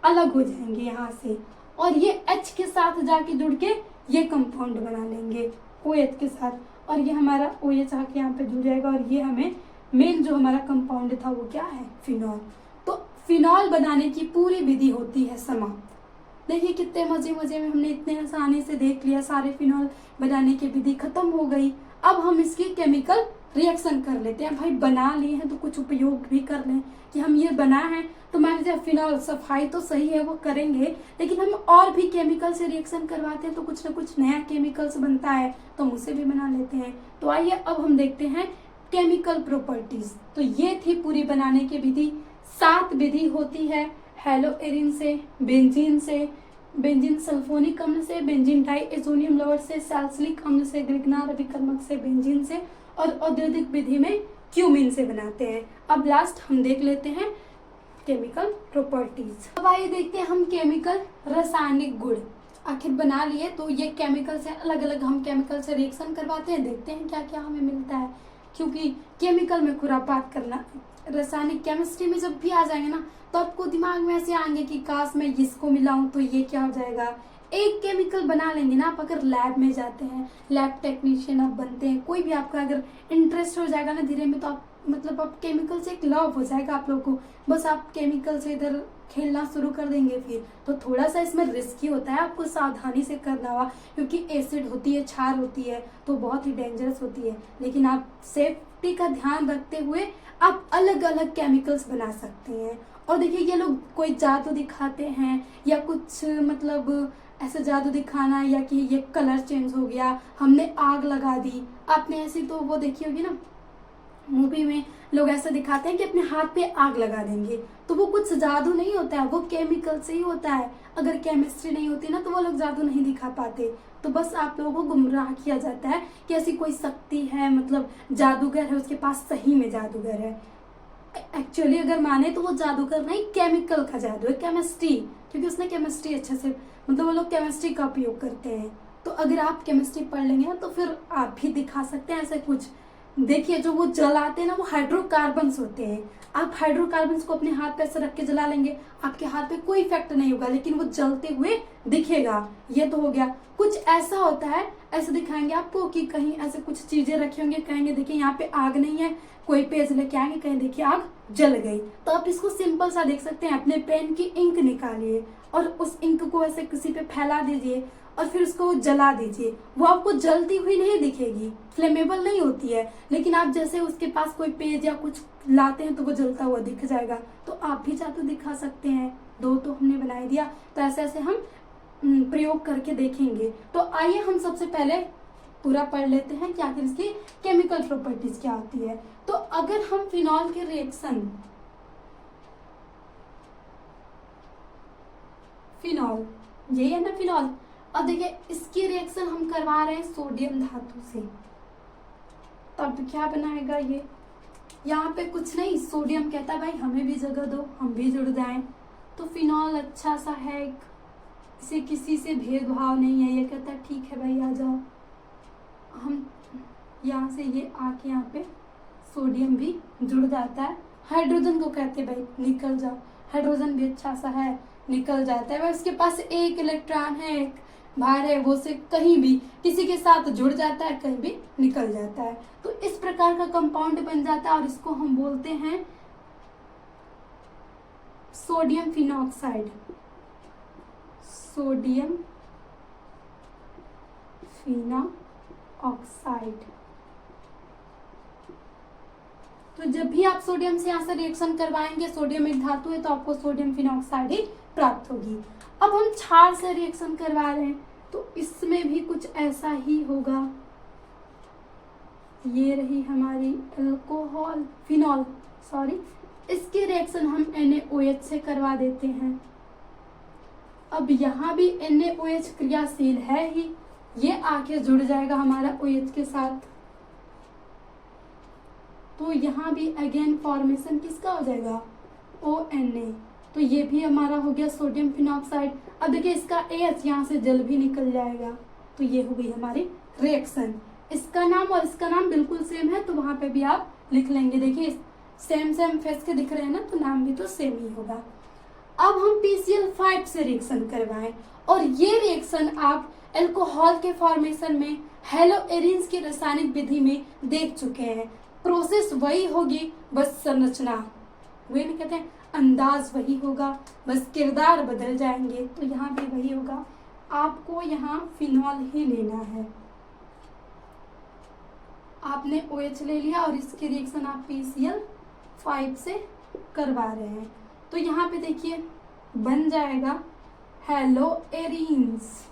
Speaker 1: अलग हो जाएंगे यहाँ से, और ये H के साथ जाके जुड़ के ये कंपाउंड बना लेंगे OH के साथ, और ये हमारा OH आके यहाँ पे जुड़ जाएगा, और ये हमें मेन जो हमारा कंपाउंड था वो क्या है, फिनॉल। तो फिनॉल बनाने की पूरी विधि होती है समाप्त। देखिए कितने मजे मजे में हमने इतने आसानी से देख लिया, सारे फिनॉल बनाने की विधि खत्म हो गई। अब हम इसकी केमिकल रिएक्शन कर लेते हैं। भाई बना लिए हैं तो कुछ उपयोग भी कर लें, कि हम ये बना है तो मान लीजिए फिनॉल सफाई तो सही है वो करेंगे, लेकिन हम और भी केमिकल से रिएक्शन करवाते हैं तो कुछ ना कुछ नया केमिकल्स बनता है, तो हम उसे भी बना लेते हैं। तो आइए अब हम देखते हैं केमिकल प्रॉपर्टीज। तो ये थी पूरी बनाने की विधि। 7 विधि होती है, हेलोएरिन से, बेंजीन सल्फोनिक अम्ल से, बेंजीन डाइएजोनियम लवर से, सैलिसिलिक अम्ल से, ग्रिग्नार अभिकर्मक से, बेंजीन से, और औद्योगिक विधि में क्यूमिन से बनाते हैं। अब लास्ट हम देख लेते हैं केमिकल प्रॉपर्टीज। अब आइए देखते हैं हम केमिकल रासायनिक गुण। आखिर बना लिए तो ये केमिकल से अलग अलग हम केमिकल से रिएक्शन करवाते हैं, देखते हैं क्या क्या हमें मिलता है। क्योंकि केमिकल में खुरापात करना, रासायनिक केमिस्ट्री में जब भी आ जाएंगे ना तो आपको दिमाग में ऐसे आएंगे कि काश मैं इसको मिलाऊं तो ये क्या हो जाएगा। एक केमिकल बना लेंगे ना आप, अगर लैब में जाते हैं, लैब टेक्नीशियन आप बनते हैं, कोई भी आपका अगर इंटरेस्ट हो जाएगा ना धीरे में, तो आप मतलब आप केमिकल से एक लव हो जाएगा आप लोगों को, बस आप केमिकल से इधर खेलना शुरू कर देंगे। फिर तो थोड़ा सा इसमें रिस्की होता है, आपको सावधानी से करना होगा, क्योंकि एसिड होती है, क्षार होती है, तो बहुत ही डेंजरस होती है। लेकिन आप सेफ्टी का ध्यान रखते हुए आप अलग अलग केमिकल्स बना सकते हैं। और देखिए ये लोग कोई जादू दिखाते हैं या कुछ मतलब ऐसा जादू दिखाना, या कि ये कलर चेंज हो गया, हमने आग लगा दी। आपने ऐसी तो वो देखी होगी ना मूवी में, लोग ऐसा दिखाते हैं कि अपने हाथ पे आग लगा देंगे, तो वो कुछ जादू नहीं होता है, वो केमिकल से ही होता है। अगर केमिस्ट्री नहीं होती ना तो वो लोग जादू नहीं दिखा पाते। तो बस आप लोगों को गुमराह किया जाता है कि ऐसी कोई शक्ति है, मतलब जादूगर है, उसके पास सही में जादूगर है। एक्चुअली अगर माने तो वो जादूगर नहीं, केमिकल का जादू है, केमिस्ट्री, क्योंकि उसने केमिस्ट्री अच्छे से मतलब वो लोग केमिस्ट्री का उपयोग करते हैं। तो अगर आप केमिस्ट्री पढ़ लेंगे ना तो फिर आप भी दिखा सकते हैं ऐसे कुछ। देखिए जो वो जलाते हैं ना वो हाइड्रोकार्बन्स होते हैं। आप हाइड्रोकार्बन्स को अपने हाथ पे ऐसे रख के जला लेंगे, आपके हाथ पे कोई इफेक्ट नहीं होगा, लेकिन वो जलते हुए दिखेगा। ये तो हो गया। कुछ ऐसा होता है, ऐसे दिखाएंगे आपको कि कहीं ऐसे कुछ चीजें रखे होंगे, कहेंगे देखिए यहाँ पे आग नहीं है, कोई पेज लेके आएंगे, कहीं देखिए आग जल गई। तो आप इसको सिंपल सा देख सकते हैं, अपने पेन की इंक निकालिए और उस इंक को ऐसे किसी पे फैला दीजिए और फिर उसको जला दीजिए। वो आपको जलती हुई नहीं दिखेगी, फ्लेमेबल नहीं होती है, लेकिन आप जैसे उसके पास कोई पेज या कुछ लाते हैं तो वो जलता हुआ दिख जाएगा। तो आप भी जादू दिखा सकते हैं। 2 तो हमने बना दिया, तो ऐसे ऐसे हम प्रयोग करके देखेंगे। तो आइए हम सबसे पहले पूरा पढ़ लेते हैं कि आखिर इसकी केमिकल प्रॉपर्टीज क्या होती है। तो अगर हम फिनॉल के रिएक्शन फिनॉल, यही है ना फिनॉल। अब देखिए इसकी रिएक्शन हम करवा रहे हैं सोडियम धातु से, तब क्या बनाएगा ये, यहाँ पे कुछ नहीं, सोडियम कहता है भाई हमें भी जगह दो, हम भी जुड़ जाएं। तो फिनॉल अच्छा सा है, इसे किसी से भेदभाव नहीं है, ये कहता है ठीक है भाई आ जाओ। हम यहाँ से ये आके यहाँ पे सोडियम भी जुड़ जाता है। हाइड्रोजन को कहते हैं भाई निकल जाओ, हाइड्रोजन भी अच्छा सा है, निकल जाता है। भाई उसके पास एक इलेक्ट्रॉन है, एक भार है, वो से कहीं भी किसी के साथ जुड़ जाता है, कहीं भी निकल जाता है। तो इस प्रकार का कंपाउंड बन जाता है और इसको हम बोलते हैं सोडियम फिनॉक्साइड। Sodium phenoxide. तो जब भी आप सोडियम से यहाँ से रिएक्शन करवाएंगे, सोडियम एक धातु है, तो आपको सोडियम फिनॉक्साइड ही प्राप्त होगी। अब हम क्षार से रिएक्शन करवा रहे हैं, तो इसमें भी कुछ ऐसा ही होगा। ये रही हमारी अल्कोहल, फिनॉल सॉरी, इसकी रिएक्शन हम NaOH से करवा देते हैं। अब यहाँ भी NaOH क्रियाशील है ही, ये आके जुड़ जाएगा हमारा OH के साथ, तो यहाँ भी अगेन फॉर्मेशन किसका हो जाएगा, ONA। तो ये भी हमारा हो गया सोडियम फिनॉक्साइड। अब देखिए इसका AH यहाँ से जल भी निकल जाएगा, तो ये हो गई हमारी रिएक्शन। इसका नाम और इसका नाम बिल्कुल सेम है, तो वहां पे भी आप लिख लेंगे। देखिए सेम सेम फेस के दिख रहे हैं ना, तो नाम भी तो सेम ही होगा। अब हम PCl5 से रिएक्शन करवाएं, और ये रिएक्शन आप अल्कोहल के फॉर्मेशन में हेलोएरिन्स की रासायनिक विधि में देख चुके हैं। प्रोसेस वही होगी, बस संरचना वही नहीं कहते हैं, अंदाज वही होगा, बस किरदार बदल जाएंगे। तो यहाँ भी वही होगा, आपको यहाँ फिनॉल ही लेना है। आपने OH ले लिया और इसकी रिएक्शन आप PCl5 से करवा रहे हैं, तो यहाँ पे देखिए बन जाएगा हेलोएरिन्स।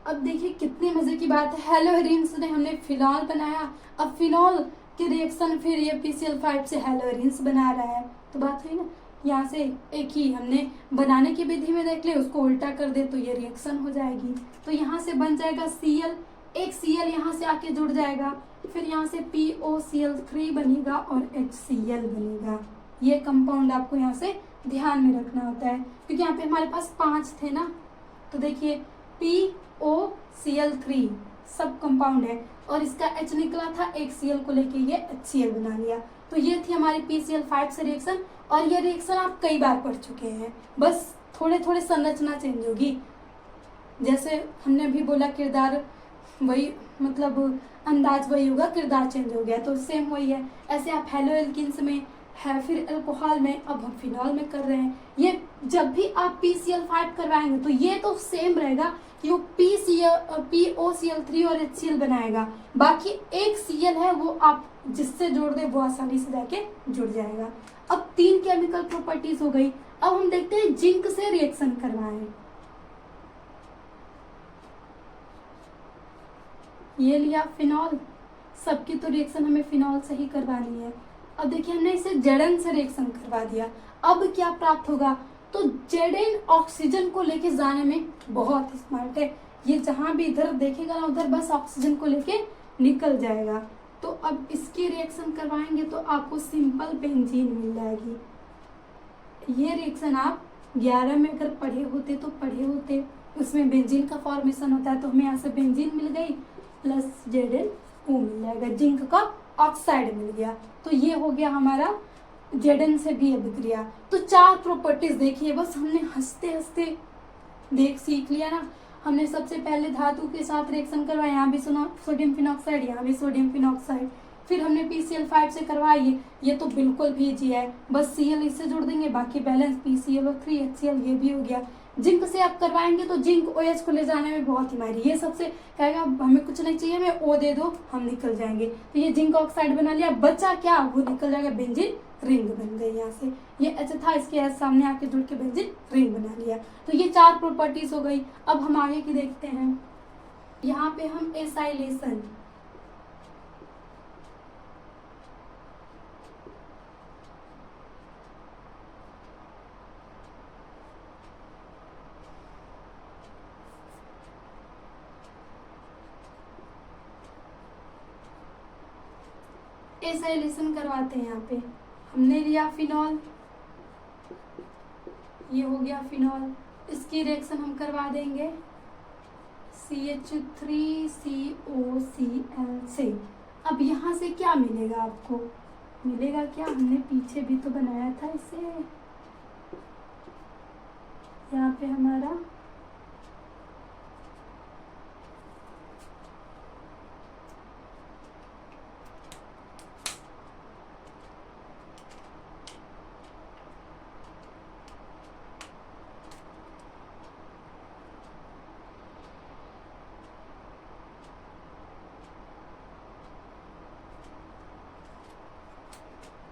Speaker 1: अब देखिए कितने मजे की बात है, हेलोएरिन्स ने हमने फिनॉल बनाया, अब फिनॉल की रिएक्शन फिर ये PCl5 से हेलोएरिन्स बना रहा है। तो बात हुई ना, यहाँ से एक ही हमने बनाने की विधि में देख ले, उसको उल्टा कर दे तो ये रिएक्शन हो जाएगी। तो यहाँ से बन जाएगा Cl, एक Cl यहाँ से आके जुड़ जाएगा, फिर यहाँ से POCl3 बनेगा और HCl बनेगा। ये कंपाउंड आपको यहाँ से ध्यान में रखना होता है, क्योंकि यहाँ पे हमारे पास 5 थे ना। तो देखिए POCl3 सब कंपाउंड है, और इसका H निकला था, एक Cl को लेके ये HCl बना लिया। तो ये थी हमारी PCl5 से रिएक्शन, और ये रिएक्शन आप कई बार पढ़ चुके हैं, बस थोड़े थोड़े संरचना चेंज होगी। जैसे हमने भी बोला किरदार वही, मतलब अंदाज वही होगा, किरदार चेंज हो गया, तो सेम वही है। ऐसे आप हेलोएल्किन्स में है, फिर अल्कोहल में, अब हम फिनॉल में कर रहे हैं। ये जब भी आप PCl5 करवाएंगे तो ये तो सेम रहेगा कि वो POCl3 और HCl बनाएगा, बाकी एक Cl है वो आप जिससे जोड़ दे वो आसानी से जाके जुड़ जाएगा। अब 3 केमिकल प्रॉपर्टीज हो गई। अब हम देखते हैं जिंक से रिएक्शन करवाएं। ये लिया फिनॉल, सबकी तो रिएक्शन हमें फिनॉल से ही करवानी है। अब देखिए हमने इसे Zn से रिएक्शन करवा दिया, अब क्या प्राप्त होगा, तो Zn ऑक्सीजन को लेके जाने में बहुत स्मार्ट है, ये जहां भी इधर देखेगा ना उधर बस ऑक्सीजन को लेके निकल जाएगा। तो अब इसकी रिएक्शन करवाएंगे तो आपको सिंपल बेंजीन मिल जाएगी। ये रिएक्शन आप 11 में अगर पढ़े होते तो पढ़े होते, उसमें बेंजीन का फॉर्मेशन होता है, तो हमें यहाँ से बेंजीन मिल गई प्लस ZnO मिल जाएगा, जिंक का ऑक्साइड मिल गया। तो ये हो गया हमारा Zn से भी अभिक्रिया। तो 4 प्रॉपर्टीज देखिए, बस हमने हंसते हंसते देख सीख लिया ना। हमने सबसे पहले धातु के साथ रिएक्शन करवाया, यहाँ भी सोडियम फिनॉक्साइड, यहाँ भी सोडियम फिनॉक्साइड, फिर हमने PCl5 से करवाई, ये तो बिल्कुल भी इजी है, बस Cl इससे जोड़ देंगे, बाकी बैलेंस PCl3 HCl ये भी हो गया। जिंक से आप करवाएंगे तो जिंक OH को ले जाने में बहुत ही माहिर, ये सबसे कहेगा हमें कुछ नहीं चाहिए, हमें O दे दो, हम निकल जाएंगे। तो ये जिंक ऑक्साइड बना लिया, बचा क्या, वो निकल जाएगा, बेंजीन रिंग बन गई। यहाँ से ये H था, इसके H सामने आके जुड़ के बेंजीन रिंग बना लिया। तो ये 4 प्रॉपर्टीज हो गई। अब हम आगे की देखते हैं। यहाँ पे हम एसाइलेशन, एसाइलेशन करवाते हैं। यहाँ पे हमने लिया फिनॉल, ये हो गया फिनॉल, इसकी रिएक्शन हम करवा देंगे CH3COCl से। अब यहाँ से क्या मिलेगा आपको, मिलेगा क्या, हमने पीछे भी तो बनाया था इसे। यहाँ पे हमारा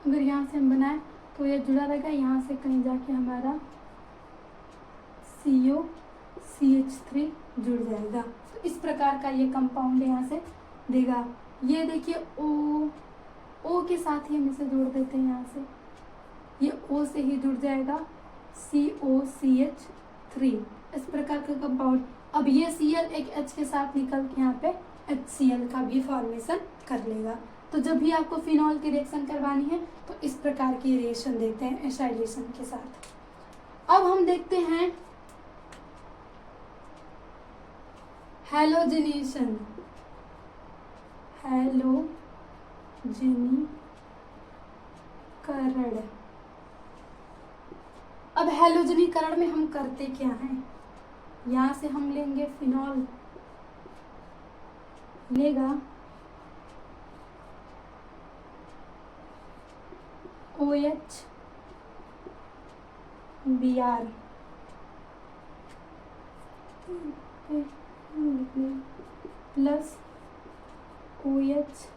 Speaker 1: अगर यहाँ से हम बनाए तो ये जुड़ा रहेगा, यहाँ से कहीं जाके हमारा COCH3 जुड़ जाएगा। तो इस प्रकार का ये कंपाउंड यहाँ से देगा। ये देखिए O के साथ ही हम इसे जोड़ देते हैं, यहाँ से ये O से ही जुड़ जाएगा COCH3, इस प्रकार का कंपाउंड। अब ये Cl एक H के साथ निकल के यहाँ पे HCl का भी फॉर्मेशन कर लेगा। तो जब भी आपको फिनॉल की रिएक्शन करवानी है तो इस प्रकार की रिएक्शन देते हैं एसाइलेशन के साथ। अब हम देखते हैं हैलोजिनेशन। हैलोजनीकरण। अब हैलोजनीकरण में हम करते क्या हैं, यहाँ से हम लेंगे फिनॉल, लेगा OH Br plus OH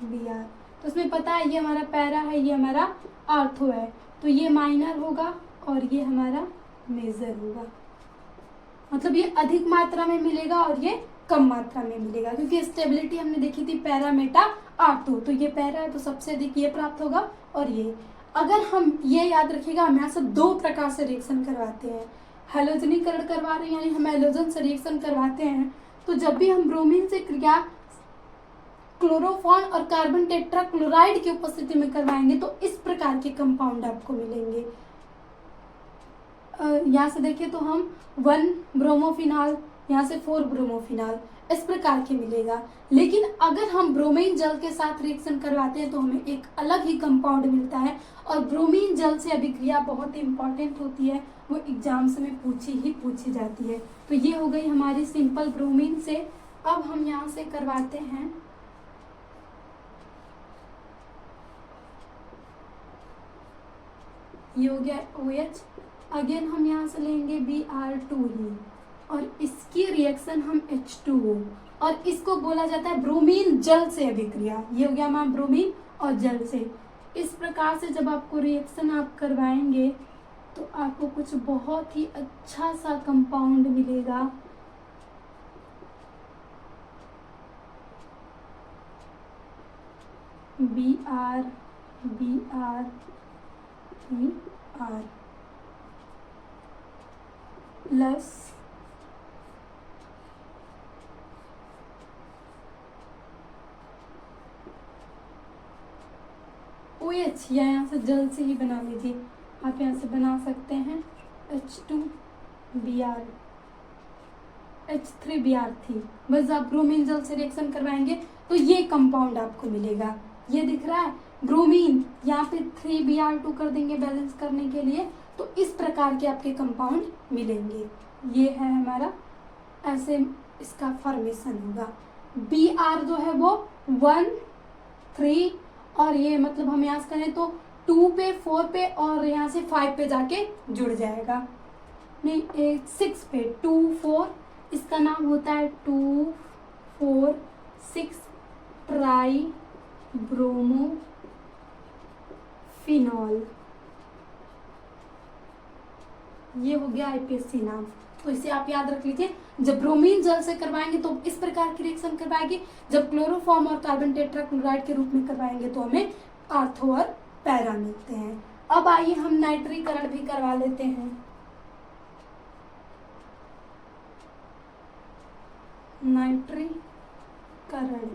Speaker 1: Br। तो इसमें पता है ये हमारा पैरा है, ये हमारा आर्थो है, तो ये माइनर होगा और ये हमारा मेजर होगा। मतलब ये अधिक मात्रा में मिलेगा और ये कम मात्रा में मिलेगा, क्योंकि स्टेबिलिटी हमने देखी थी पैरा मेटा आर्थो, तो ये पैरा है तो सबसे अधिक ये प्राप्त होगा। और ये अगर हम ये याद रखिएगा, हम यहाँ से दो प्रकार से रिएक्शन करवाते हैं। हैलोजनीकरण करवा रहे हैं यानी हम हैलोजन से रिएक्शन करवाते हैं, तो जब भी हम ब्रोमीन से क्रिया क्लोरोफॉर्म और कार्बन टेट्राक्लोराइड की उपस्थिति में करवाएंगे तो इस प्रकार के कंपाउंड आपको मिलेंगे। यहाँ से देखिए तो हम 1 ब्रोमोफिनॉल, यहाँ से 4 ब्रोमोफिनॉल, इस प्रकार के मिलेगा। लेकिन अगर हम ब्रोमीन जल के साथ रिएक्शन करवाते हैं तो हमें एक अलग ही कंपाउंड मिलता है। और ब्रोमीन जल से अभिक्रिया बहुत ही इंपॉर्टेंट होती है, वो एग्जाम्स में पूछी जाती है। तो ये हो गई हमारी सिंपल ब्रोमीन से। अब हम यहाँ से करवाते हैं ये हो गया OH, अगेन हम यहाँ से लेंगे Br2 ही, और इसकी रिएक्शन हम H2O, और इसको बोला जाता है ब्रोमीन जल से अभिक्रिया। ये हो गया हमारा ब्रोमीन और जल से। इस प्रकार से जब आपको रिएक्शन आप करवाएंगे तो आपको कुछ बहुत ही अच्छा सा कंपाउंड मिलेगा। Br प्लस OH, या यहाँ से जल से ही बना लीजिए, आप यहाँ से बना सकते हैं H2Br, H3Br3। बस आप ब्रोमीन जल से रिएक्शन करवाएंगे तो ये कंपाउंड आपको मिलेगा। ये दिख रहा है ब्रोमीन, यहाँ पे 3Br2 कर देंगे बैलेंस करने के लिए, तो इस प्रकार के आपके कंपाउंड मिलेंगे। ये है हमारा, ऐसे इसका फॉर्मेशन होगा। Br जो है वो 1, 3 और ये मतलब हम यहाँ से करें तो 2 पे, 4 पे और यहाँ से 5 पे जाके जुड़ जाएगा, नहीं 6 पे, 2, 4, इसका नाम होता है 2, 4, 6 ट्राई ब्रोमोफिनॉल। ये हो गया IPSC नाम, तो इसे आप याद रख लीजिए। जब ब्रोमीन जल से करवाएंगे तो इस प्रकार की रिएक्शन करवाएंगे, जब क्लोरोफॉर्म और कार्बन टेट्राक्लोराइड के रूप में करवाएंगे तो हमें आर्थो और पैरा मिलते हैं। अब आइए हम नाइट्रीकरण भी करवा लेते हैं। नाइट्रीकरण।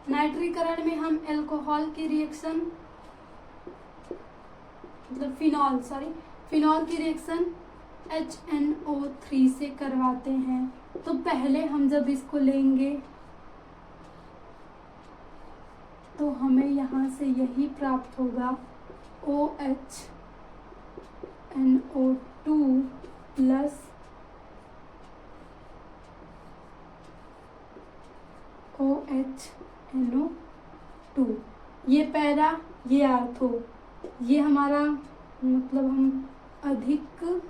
Speaker 1: नाइट्रीकरण में हम अल्कोहल की रिएक्शन मतलब फिनॉल की रिएक्शन HNO3 से करवाते हैं। तो पहले हम जब इसको लेंगे तो हमें यहाँ से यही प्राप्त होगा OHNO2 प्लस OHNO2। ये पैरा, ये आर्थो, ये हमारा मतलब हम अधिक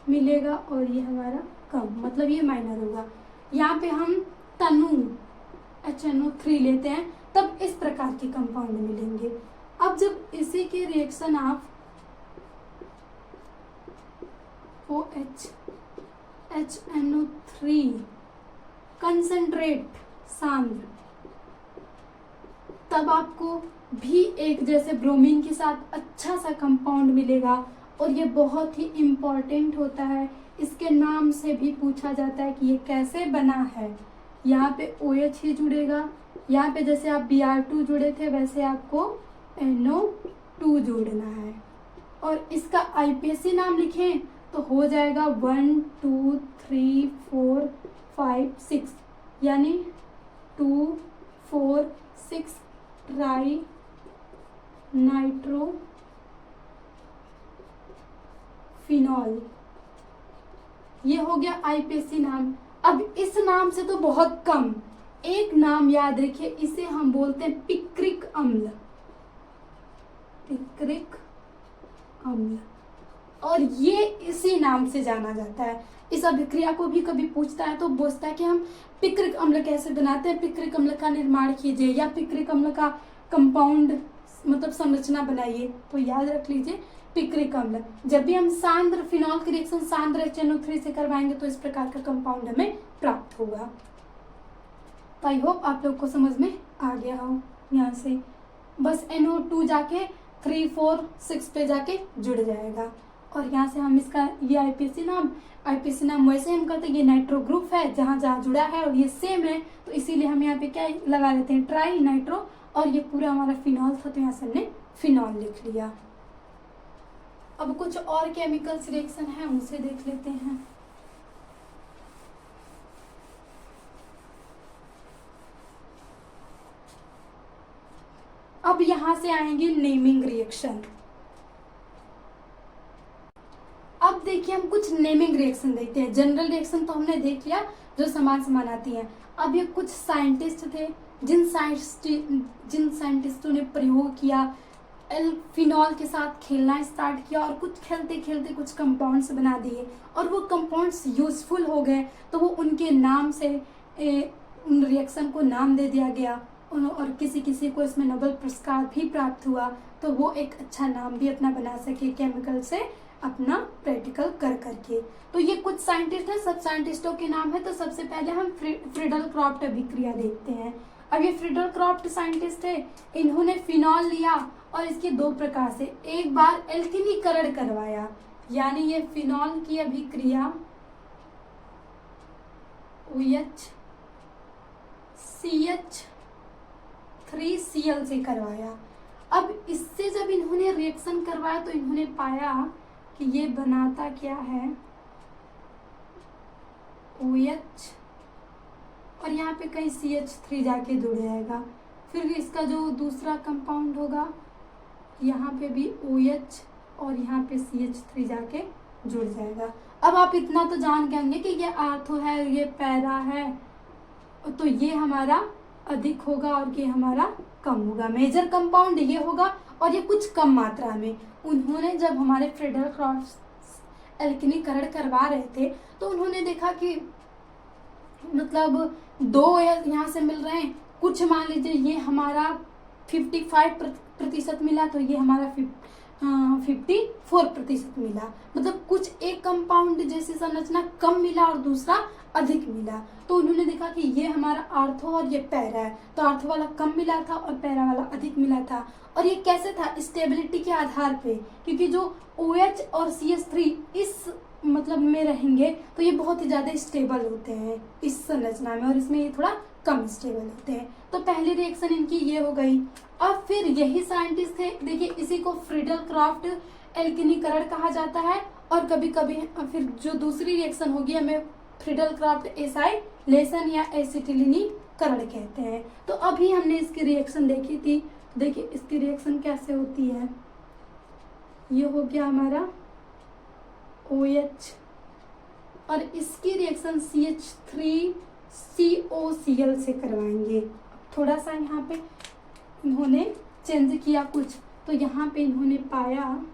Speaker 1: मिलेगा और ये हमारा कम, मतलब ये माइनर होगा। यहाँ पे हम तनु HNO3 लेते हैं तब इस प्रकार के कंपाउंड मिलेंगे। अब जब इसी के रिएक्शन आप OHNO3 कंसंट्रेट सांद्र, तब आपको भी एक जैसे ब्रोमीन के साथ अच्छा सा कंपाउंड मिलेगा। और ये बहुत ही इम्पॉर्टेंट होता है, इसके नाम से भी पूछा जाता है कि ये कैसे बना है। यहाँ पे OH ही जुड़ेगा, यहाँ पे जैसे आप Br2 जुड़े थे वैसे आपको NO2 जोड़ना है। और इसका IPAC नाम लिखें तो हो जाएगा 1 2 3 4 5 6, यानी 2 4 6 ट्राई नाइट्रो फिनॉल। ये हो गया IPAC नाम। अब इस नाम से तो बहुत कम, एक नाम याद रखिए, इसे हम बोलते हैं पिक्रिक अम्ल। पिक्रिक अम्ल, और ये इसी नाम से जाना जाता है। इस अभिक्रिया को भी कभी पूछता है तो पूछता है कि हम पिक्रिक अम्ल कैसे बनाते हैं, पिक्रिक अम्ल का निर्माण कीजिए या पिक्रिक अम्ल का कंपाउंड मतलब संरचना बनाइए। तो याद रख लीजिए पिक्रिक अम्ल। जब भी हम सांद्र फिनॉल की रिएक्शन सांद्र HNO3 से करवाएंगे तो इस प्रकार का कंपाउंड हमें प्राप्त होगा। तो आई होप आप लोग को समझ में आ गया हो। यहाँ से बस NO2 जाके 3 4 6 पे जाके जुड़ जाएगा। और यहाँ से हम इसका ये IPAC नाम वैसे हम कहते हैं ये नाइट्रो ग्रुप है, जहाँ जहाँ जुड़ा है और ये सेम है, तो इसीलिए हम यहाँ पे क्या लगा लेते हैं ट्राई नाइट्रो। और ये पूरा हमारा फिनॉल था तो यहाँ से हमने फिनॉल लिख लिया। अब कुछ और केमिकल्स रिएक्शन है उसे देख लेते हैं। अब यहां से आएंगे नेमिंग रिएक्शन। अब देखिए हम कुछ नेमिंग रिएक्शन देखते हैं। जनरल रिएक्शन तो हमने देख लिया जो समान आती हैं। अब ये कुछ साइंटिस्ट थे जिन साइंटिस्टों ने प्रयोग किया, फिनॉल के साथ खेलना स्टार्ट किया और कुछ खेलते खेलते कुछ कंपाउंड्स बना दिए और वो कंपाउंड्स यूजफुल हो गए, तो वो उनके नाम से उन रिएक्शन को नाम दे दिया गया और किसी किसी को इसमें नोबेल पुरस्कार भी प्राप्त हुआ। तो वो एक अच्छा नाम भी अपना बना सके केमिकल से अपना प्रैक्टिकल कर करके। तो ये कुछ साइंटिस्ट हैं, सब साइंटिस्टों के नाम है। तो सबसे पहले हम फ्रीडल क्रॉफ्ट अभिक्रिया देखते हैं। अब ये फ्रीडल क्रॉफ्ट साइंटिस्ट है, इन्होंने फिनॉल लिया और इसके दो प्रकार से एक बार एल्किनीकरण करवाया, यानी ये फिनॉल की अभिक्रिया OHCH3Cl से करवाया। अब इससे जब इन्होंने रिएक्शन करवाया तो इन्होंने पाया कि ये बनाता क्या है, OH और यहाँ पे कहीं CH3 जाके जुड़ जाएगा। फिर इसका जो दूसरा कंपाउंड होगा यहाँ पे भी OH और यहाँ पे CH3 जाके जुड़ जाएगा। अब आप इतना तो जान गए होंगे कि ये आर्थो है, ये पैरा है, तो ये हमारा अधिक होगा और ये हमारा कम होगा। मेजर कंपाउंड ये होगा और ये कुछ कम मात्रा में। उन्होंने जब हमारे फ्रीडल क्रॉफ्ट एल्किनीकरण करवा रहे थे तो उन्होंने देखा कि मतलब दो यहाँ से मिल रहे हैं, कुछ मान लीजिए ये हमारा 55% मिला तो ये हमारा 54% मिला। मतलब कुछ एक कंपाउंड जैसी संरचना कम मिला और दूसरा अधिक मिला। तो उन्होंने देखा कि ये हमारा आर्थो और ये पैरा है, तो आर्थो वाला कम मिला था और पैरा वाला अधिक मिला था। और ये कैसे था, स्टेबिलिटी के आधार पे, क्योंकि जो OH और CH3 इस मतलब में रहेंगे तो ये बहुत ही ज़्यादा स्टेबल होते हैं इस संरचना में, और इसमें ये थोड़ा कम स्टेबल होते हैं। तो पहली रिएक्शन इनकी ये हो गई। अब फिर यही साइंटिस्ट थे, देखिए इसी को फ्रीडल क्राफ्ट एल्केनीकरण कहा जाता है, और कभी कभी फिर जो दूसरी रिएक्शन होगी हमें फ्रीडल क्राफ्ट एसाइलेशन या एसिटिलीनीकरण कहते हैं। तो अभी हमने इसकी रिएक्शन देखी थी, देखिए इसकी रिएक्शन कैसे होती है। ये हो गया हमारा OH और इसकी रिएक्शन CH3COCl से करवाएंगे। थोड़ा सा यहाँ पे इन्होंने चेंज किया कुछ, तो यहाँ पे इन्होंने पाया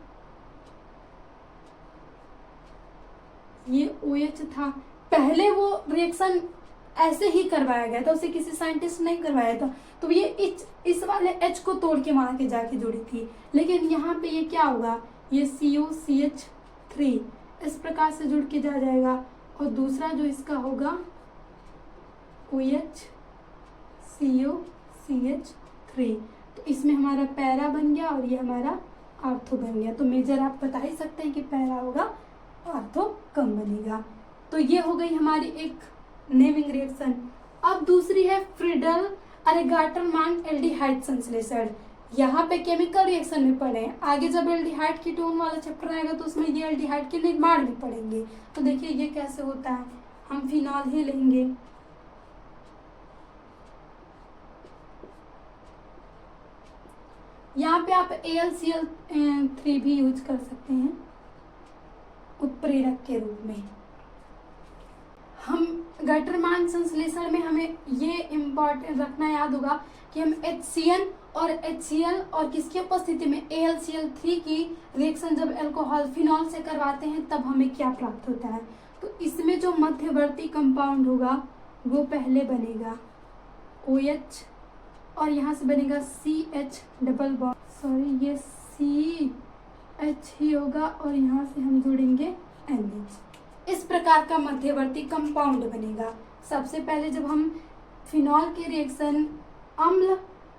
Speaker 1: ये OH था। पहले वो रिएक्शन ऐसे ही करवाया गया था, उसे किसी साइंटिस्ट ने करवाया था, तो ये इस वाले H को तोड़ के वहां के जाके जुड़ी थी। लेकिन यहाँ पे ये क्या होगा, ये COCH3 इस प्रकार से जुड़ के जा जाएगा, और दूसरा जो इसका होगा OH COCH3, तो इसमें हमारा पैरा बन गया और ये हमारा आर्थो बन गया। तो मेजर आप बता ही सकते हैं कि पैरा होगा, आर्थो कम बनेगा। तो ये हो गई हमारी एक नेमिंग रिएक्शन। अब दूसरी है फ्रीडल अरेगाटरमान एल्डिहाइड संश्लेषण। यहाँ पे केमिकल रिएक्शन में पढ़े, आगे जब एल्डिहाइड कीटोन वाला चैप्टर आएगा तो उसमें ये एल्डिहाइड के निर्माण में पढ़ेंगे। तो देखिए ये कैसे होता है, हम फिनॉल ही लेंगे, यहाँ पे आप AlCl3 भी यूज कर सकते हैं उत्प्रेरक के रूप में। हम गटरमान संश्लेषण में हमें ये इम्पोर्टेंट रखना याद होगा कि हम HCN और HCl और किसकी उपस्थिति में AlCl3 की रिएक्शन जब अल्कोहल फिनॉल से करवाते हैं तब हमें क्या प्राप्त होता है। तो इसमें जो मध्यवर्ती कंपाउंड होगा वो पहले बनेगा OH और यहाँ से बनेगा CH डबल बॉन्ड, सॉरी ये CH ही होगा और यहाँ से हम जोड़ेंगे NH। इस प्रकार का मध्यवर्ती कंपाउंड बनेगा। सबसे पहले जब हम फिनॉल की रिएक्शन अम्ल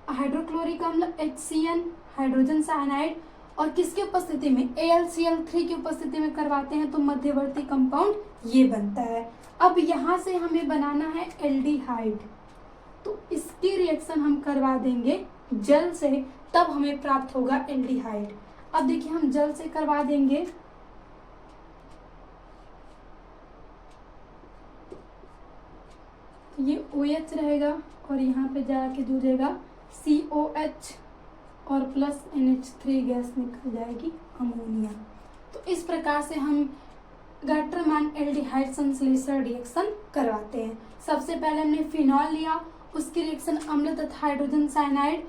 Speaker 1: हाइड्रोक्लोरिक अम्ल HCN हाइड्रोजन साइनाइड और किसकी उपस्थिति में AlCl3 की उपस्थिति में करवाते हैं तो मध्यवर्ती कंपाउंड ये बनता है। अब यहाँ से हमें बनाना है एल्डिहाइड, तो इसकी रिएक्शन हम करवा देंगे जल से, तब हमें प्राप्त होगा एल्डिहाइड। अब देखिए हम जल से करवा देंगे, ये OH रहेगा और यहाँ पे जाके जुड़ेगा COH और प्लस NH3 गैस निकल जाएगी अमोनिया। तो इस प्रकार से हम गटरमान एल्डिहाइड संश्लेषण रिएक्शन करवाते हैं। सबसे पहले हमने फिनॉल लिया, उसकी रिएक्शन अम्ल तथा हाइड्रोजन साइनाइड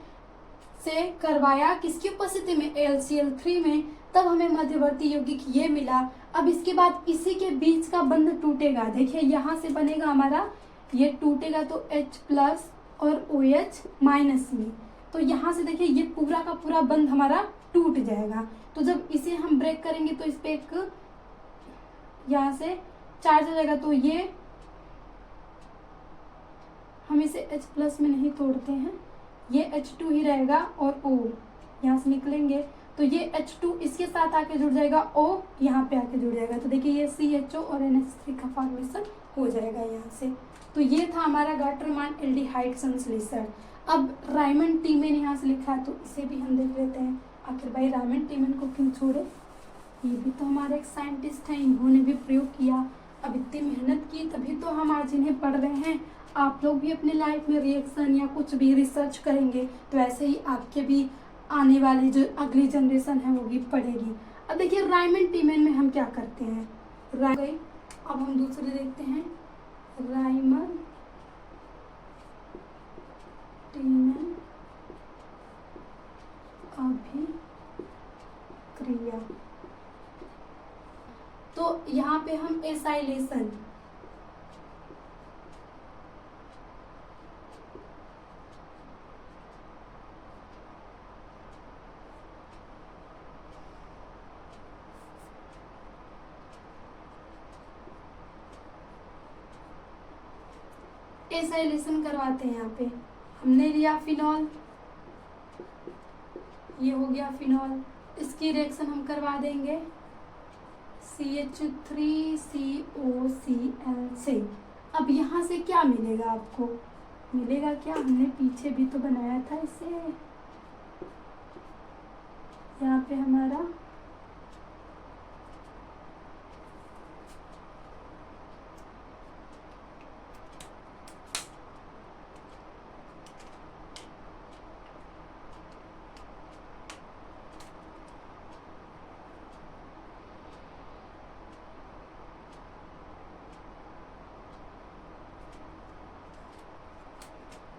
Speaker 1: से करवाया किसकी उपस्थिति में AlCl3 में, तब हमें मध्यवर्ती यौगिक ये मिला। अब इसके बाद इसी के बीच का बंध टूटेगा, देखिए यहाँ से बनेगा हमारा, ये टूटेगा तो H प्लस और OH माइनस में, तो यहाँ से देखिए ये पूरा का पूरा बंध हमारा टूट जाएगा। तो जब इसे हम ब्रेक करेंगे तो इस पे एक यहाँ से चार्ज हो जाएगा, तो ये हम इसे H प्लस में नहीं तोड़ते हैं, ये H2 ही रहेगा और O यहाँ से निकलेंगे तो ये H2 इसके साथ आके जुड़ जाएगा, O यहाँ पे आके जुड़ जाएगा, तो देखिए ये CHO और NH3 का फॉर्मेशन हो जाएगा यहाँ से। तो ये था हमारा गटरमान एल्डिहाइड संश्लेषण। अब रायमंड टीमेन यहाँ से लिखा है तो इसे भी हम देख लेते हैं, आखिर भाई रायमंड टीमेन को क्यों छोड़े, ये भी तो हमारे एक साइंटिस्ट हैं, इन्होंने भी प्रयोग किया, अब इतनी मेहनत की तभी तो हम आज इन्हें पढ़ रहे हैं। आप लोग भी अपने लाइफ में रिएक्शन या कुछ भी रिसर्च करेंगे तो ऐसे ही आपके भी आने वाली जो अगली जनरेशन है वो भी पढ़ेगी। अब देखिए रायमंड टीमेन में हम क्या करते हैं, अब हम दूसरे देखते हैं रायमंड टीमेन अभिक्रिया। तो यहाँ पे हम एसाइलेशन, एसाइलेशन करवाते हैं। यहाँ पे हमने लिया फिनॉल, ये हो गया फिनॉल, इसकी रिएक्शन हम करवा देंगे CH3COCl से। अब यहाँ से क्या मिलेगा आपको, मिलेगा क्या, हमने पीछे भी तो बनाया था इसे। यहाँ पे हमारा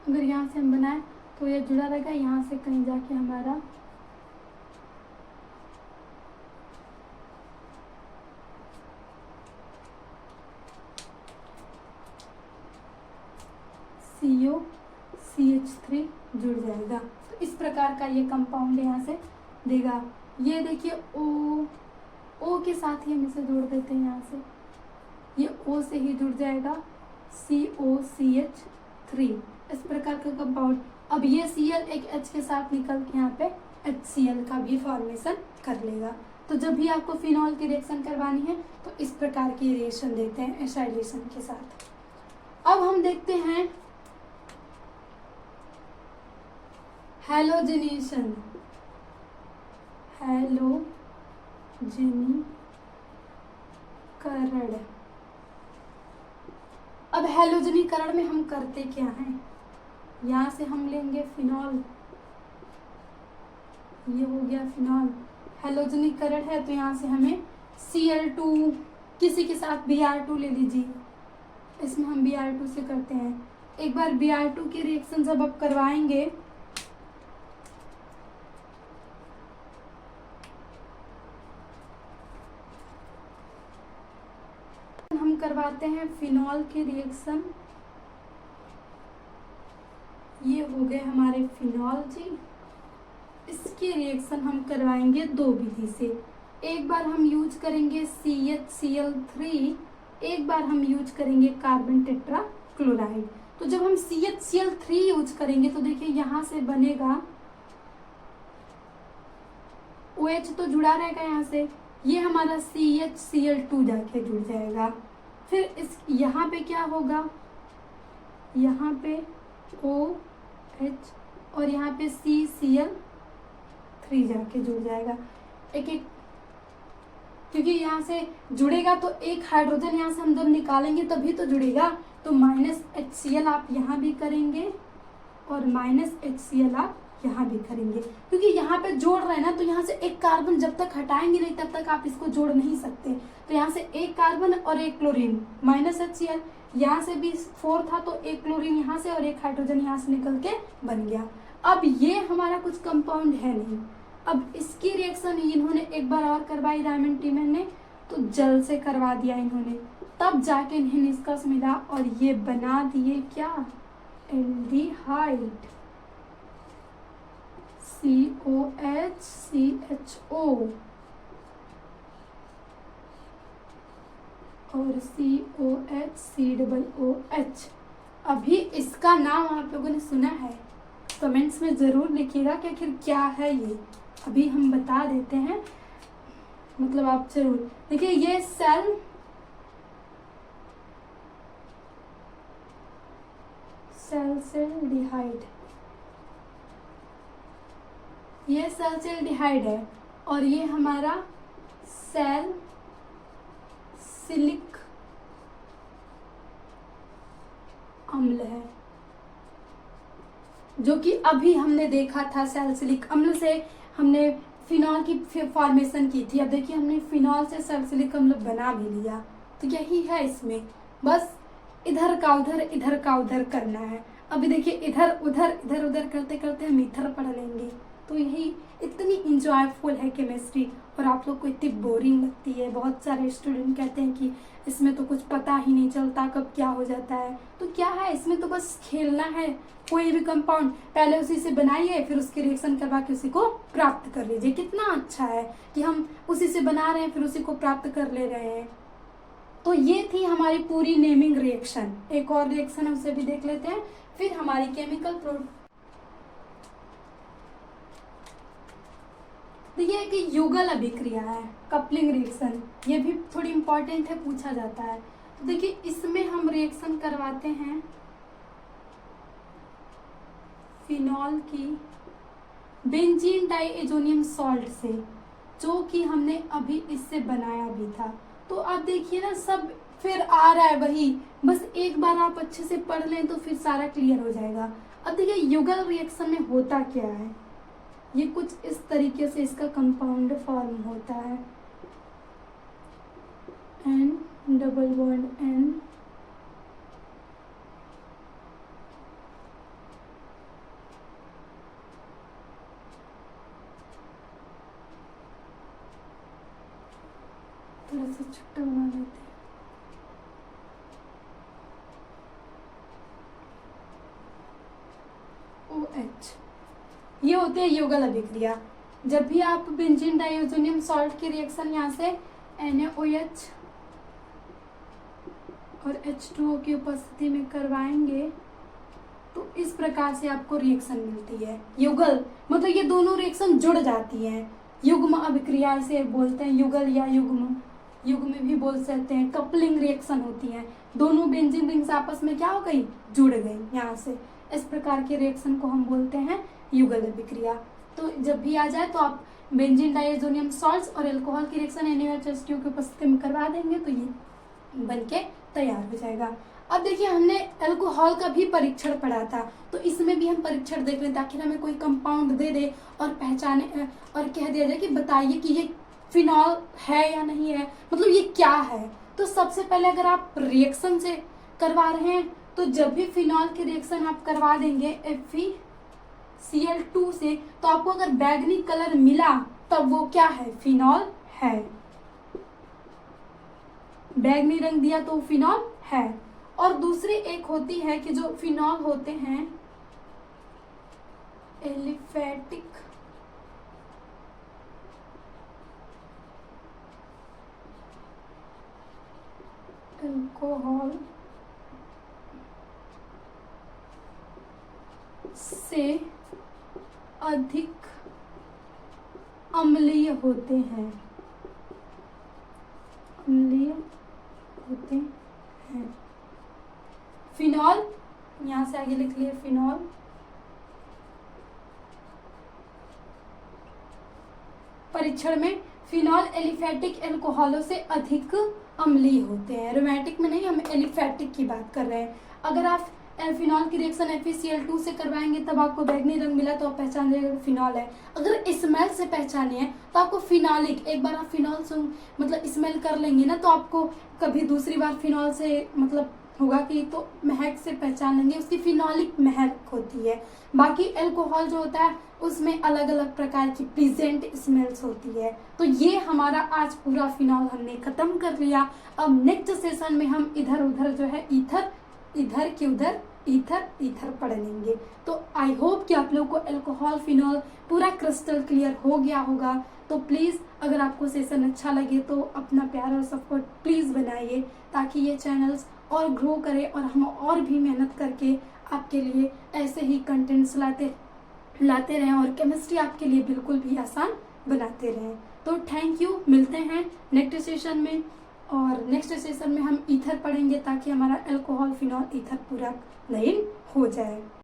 Speaker 1: अगर यहाँ से हम बनाए तो ये जुड़ा रहेगा, यहाँ से कहीं जाके हमारा COCH3 जुड़ जाएगा। तो इस प्रकार का ये कंपाउंड यहाँ से देगा। ये देखिए O के साथ ही हम इसे जोड़ देते हैं, यहाँ से ये O से ही जुड़ जाएगा COCH3, इस प्रकार का कंपाउंड। अब ये Cl एक H के साथ निकल के यहाँ पे HCl का भी फॉर्मेशन कर लेगा। तो जब भी आपको फिनॉल की रिएक्शन करवानी है तो इस प्रकार की रिएक्शन देते हैं एसाइलेशन के साथ। अब हम देखते हैं हैलोजनेशन। हैलोजनीकरण। अब हैलोजनीकरण में हम करते क्या हैं, यहाँ से हम लेंगे फिनॉल, ये हो गया फिनॉल। हैलोजनीकरण है तो यहाँ से हमें Cl2, किसी के साथ Br2 ले लीजिए, इसमें हम Br2 से करते हैं। एक बार Br2 की रिएक्शन जब आप करवाएंगे हम करवाते हैं फिनॉल की रिएक्शन। ये हो गए हमारे फिनॉल जी। इसकी रिएक्शन हम करवाएंगे दो विधि से। एक बार हम यूज करेंगे CHCl3, एक बार हम यूज करेंगे कार्बन टेट्रा क्लोराइड। तो जब हम CHCl3 यूज करेंगे तो देखिए यहाँ से बनेगा OH तो जुड़ा रहेगा, यहाँ से ये हमारा CHCl2 जाके जुड़ जाएगा। फिर इस यहाँ पे क्या होगा, यहाँ पे OH और यहाँ पे CCl3 जाके जुड़ जाएगा। एक एक क्योंकि यहाँ से जुड़ेगा तो एक हाइड्रोजन यहाँ से हम जब निकालेंगे तभी तो जुड़ेगा। तो -HCl आप यहाँ भी करेंगे और -HCl आप यहाँ भी करेंगे, क्योंकि यहाँ पे जोड़ रहे हैं ना, तो यहाँ से एक कार्बन जब तक हटाएंगे नहीं तब तक आप इसको जोड़ नहीं सकते। तो यहाँ से एक कार्बन और एक क्लोरीन -HCl, यहाँ से भी 4 था तो एक क्लोरीन यहाँ से और एक हाइड्रोजन यहाँ से निकल के बन गया। अब ये हमारा कुछ कंपाउंड है नहीं। अब इसकी रिएक्शन इन्होंने एक बार और करवाई, डायमंड टीमन ने, तो जल से करवा दिया इन्होंने, तब जाके इन्हें निष्कर्ष मिला और ये बना दिए क्या, एल्डिहाइड, COHCHO और COHCOOH। अभी इसका नाम आप लोगों ने सुना है, कमेंट्स में जरूर लिखिएगा कि आखिर क्या है ये। अभी हम बता देते हैं, मतलब आप जरूर देखिए, ये सैलसिलडिहाइड, ये सैलसिलडिहाइड है और ये हमारा सैलसिलिक अम्ल है, जो कि अभी हमने देखा था। सैलसिलिक अम्ल से हमने फिनॉल की फॉर्मेशन की थी। अब देखिए हमने फिनॉल से सैलसिलिक अम्ल बना भी लिया। तो यही है इसमें, बस इधर का उधर करना है। अभी देखिए इधर उधर करते करते हम इधर पढ़ लेंगे। तो यही इतनी इंजॉयफुल है केमिस्ट्री, और आप लोग को इतनी बोरिंग लगती है। बहुत सारे स्टूडेंट कहते हैं कि इसमें तो कुछ पता ही नहीं चलता कब क्या हो जाता है। तो क्या है, इसमें तो बस खेलना है। कोई भी कंपाउंड पहले उसी से बनाइए, फिर उसकी रिएक्शन करवा के उसी को प्राप्त कर लीजिए। कितना अच्छा है कि हम उसी से बना रहे हैं फिर उसी को प्राप्त कर ले रहे हैं। तो ये थी हमारी पूरी नेमिंग रिएक्शन। एक और रिएक्शन है उसे भी देख लेते हैं, फिर हमारी केमिकल तो ये कि युगल अभिक्रिया है, कपलिंग रिएक्शन, ये भी थोड़ी इंपॉर्टेंट है, पूछा जाता है। तो देखिए इसमें हम रिएक्शन करवाते हैं फिनॉल की बेंजीन डाइएजोनियम सॉल्ट से, जो कि हमने अभी इससे बनाया भी था। तो आप देखिए ना, सब फिर आ रहा है वही, बस एक बार आप अच्छे से पढ़ लें तो फिर सारा क्लियर हो जाएगा। अब देखिए युगल रिएक्शन में होता क्या है, ये कुछ इस तरीके से इसका कंपाउंड फॉर्म होता है, N डबल बॉन्ड N, थोड़ा सा छोटा बना लेते हैं, OH। ये होती है युगल अभिक्रिया। जब भी आप बेंजीन डाइएजोनियम सॉल्ट की रिएक्शन यहाँ से NaOH और H2O की उपस्थिति में करवाएंगे तो इस प्रकार से आपको रिएक्शन मिलती है। युगल मतलब ये दोनों रिएक्शन जुड़ जाती हैं, युग्म अभिक्रिया से बोलते हैं, युगल या युग्म, युग्म भी बोल सकते हैं। कपलिंग रिएक्शन होती है, दोनों बेंजीन रिंग्स आपस में क्या हो गई, जुड़ गई यहाँ से। इस प्रकार के रिएक्शन को हम बोलते हैं युगल अभिक्रिया। तो जब भी आ जाए तो आप बेंजीन डाइएजोनियम सॉल्ट्स और अल्कोहल की रिएक्शन NaOH की उपस्थिति में करवा देंगे तो ये बनके तैयार हो जाएगा। अब देखिए हमने अल्कोहल का भी परीक्षण पढ़ा था, तो इसमें भी हम परीक्षण देख रहे हैं ताकि हमें कोई कंपाउंड दे दे और पहचाने और कह दिया जाए कि बताइए कि ये फिनॉल है या नहीं है, मतलब ये क्या है। तो सबसे पहले अगर आप रिएक्शन से करवा रहे हैं तो जब भी फिनॉल की रिएक्शन आप करवा देंगे FeCl2 से, तो आपको अगर बैगनी कलर मिला तब वो क्या है, फिनॉल है। बैगनी रंग दिया तो फिनॉल है। और दूसरी एक होती है कि जो फिनॉल होते हैं एलिफेटिक अल्कोहल से अधिक अम्लीय होते हैं, अम्लीय होते हैं। फिनॉल यहाँ से आगे लिख लिए, फिनॉल परीक्षण में फिनॉल एलिफेटिक अल्कोहलों से अधिक अम्लीय होते हैं। एरोमेटिक में नहीं, हम एलिफेटिक की बात कर रहे हैं। अगर आप फिनॉल की रिएक्शन FeCl2 से करवाएंगे तब आपको बैगनी रंग मिला तो आप पहचान जाएगा फिनॉल है। अगर स्मेल से पहचाने हैं तो आपको फिनॉलिक, एक बार आप फिनॉल से मतलब स्मेल कर लेंगे ना तो आपको कभी दूसरी बार फिनॉल से मतलब होगा कि तो महक से पहचान लेंगे, उसकी फिनॉलिक महक होती है। बाकी अल्कोहल जो होता है उसमें अलग अलग प्रकार की प्लीजेंट स्मेल्स होती है। तो ये हमारा आज पूरा फिनॉल हमने खत्म कर लिया। अब नेक्स्ट सेशन में हम इधर उधर जो है ईथर, इधर की उधर ईथर, ईथर पढ़ लेंगे। तो आई होप कि आप लोग को अल्कोहल फिनॉल पूरा क्रिस्टल क्लियर हो गया होगा। तो प्लीज़ अगर आपको सेशन अच्छा लगे तो अपना प्यार और सपोर्ट प्लीज़ बनाइए ताकि ये चैनल्स और ग्रो करे और हम और भी मेहनत करके आपके लिए ऐसे ही कंटेंट्स लाते रहें और केमिस्ट्री आपके लिए बिल्कुल भी आसान बनाते रहें। तो थैंक यू, मिलते हैं नेक्स्ट सेशन में। और नेक्स्ट सेशन में हम ईथर पढ़ेंगे ताकि हमारा अल्कोहल फिनॉल ईथर पूरा लाइन हो जाए।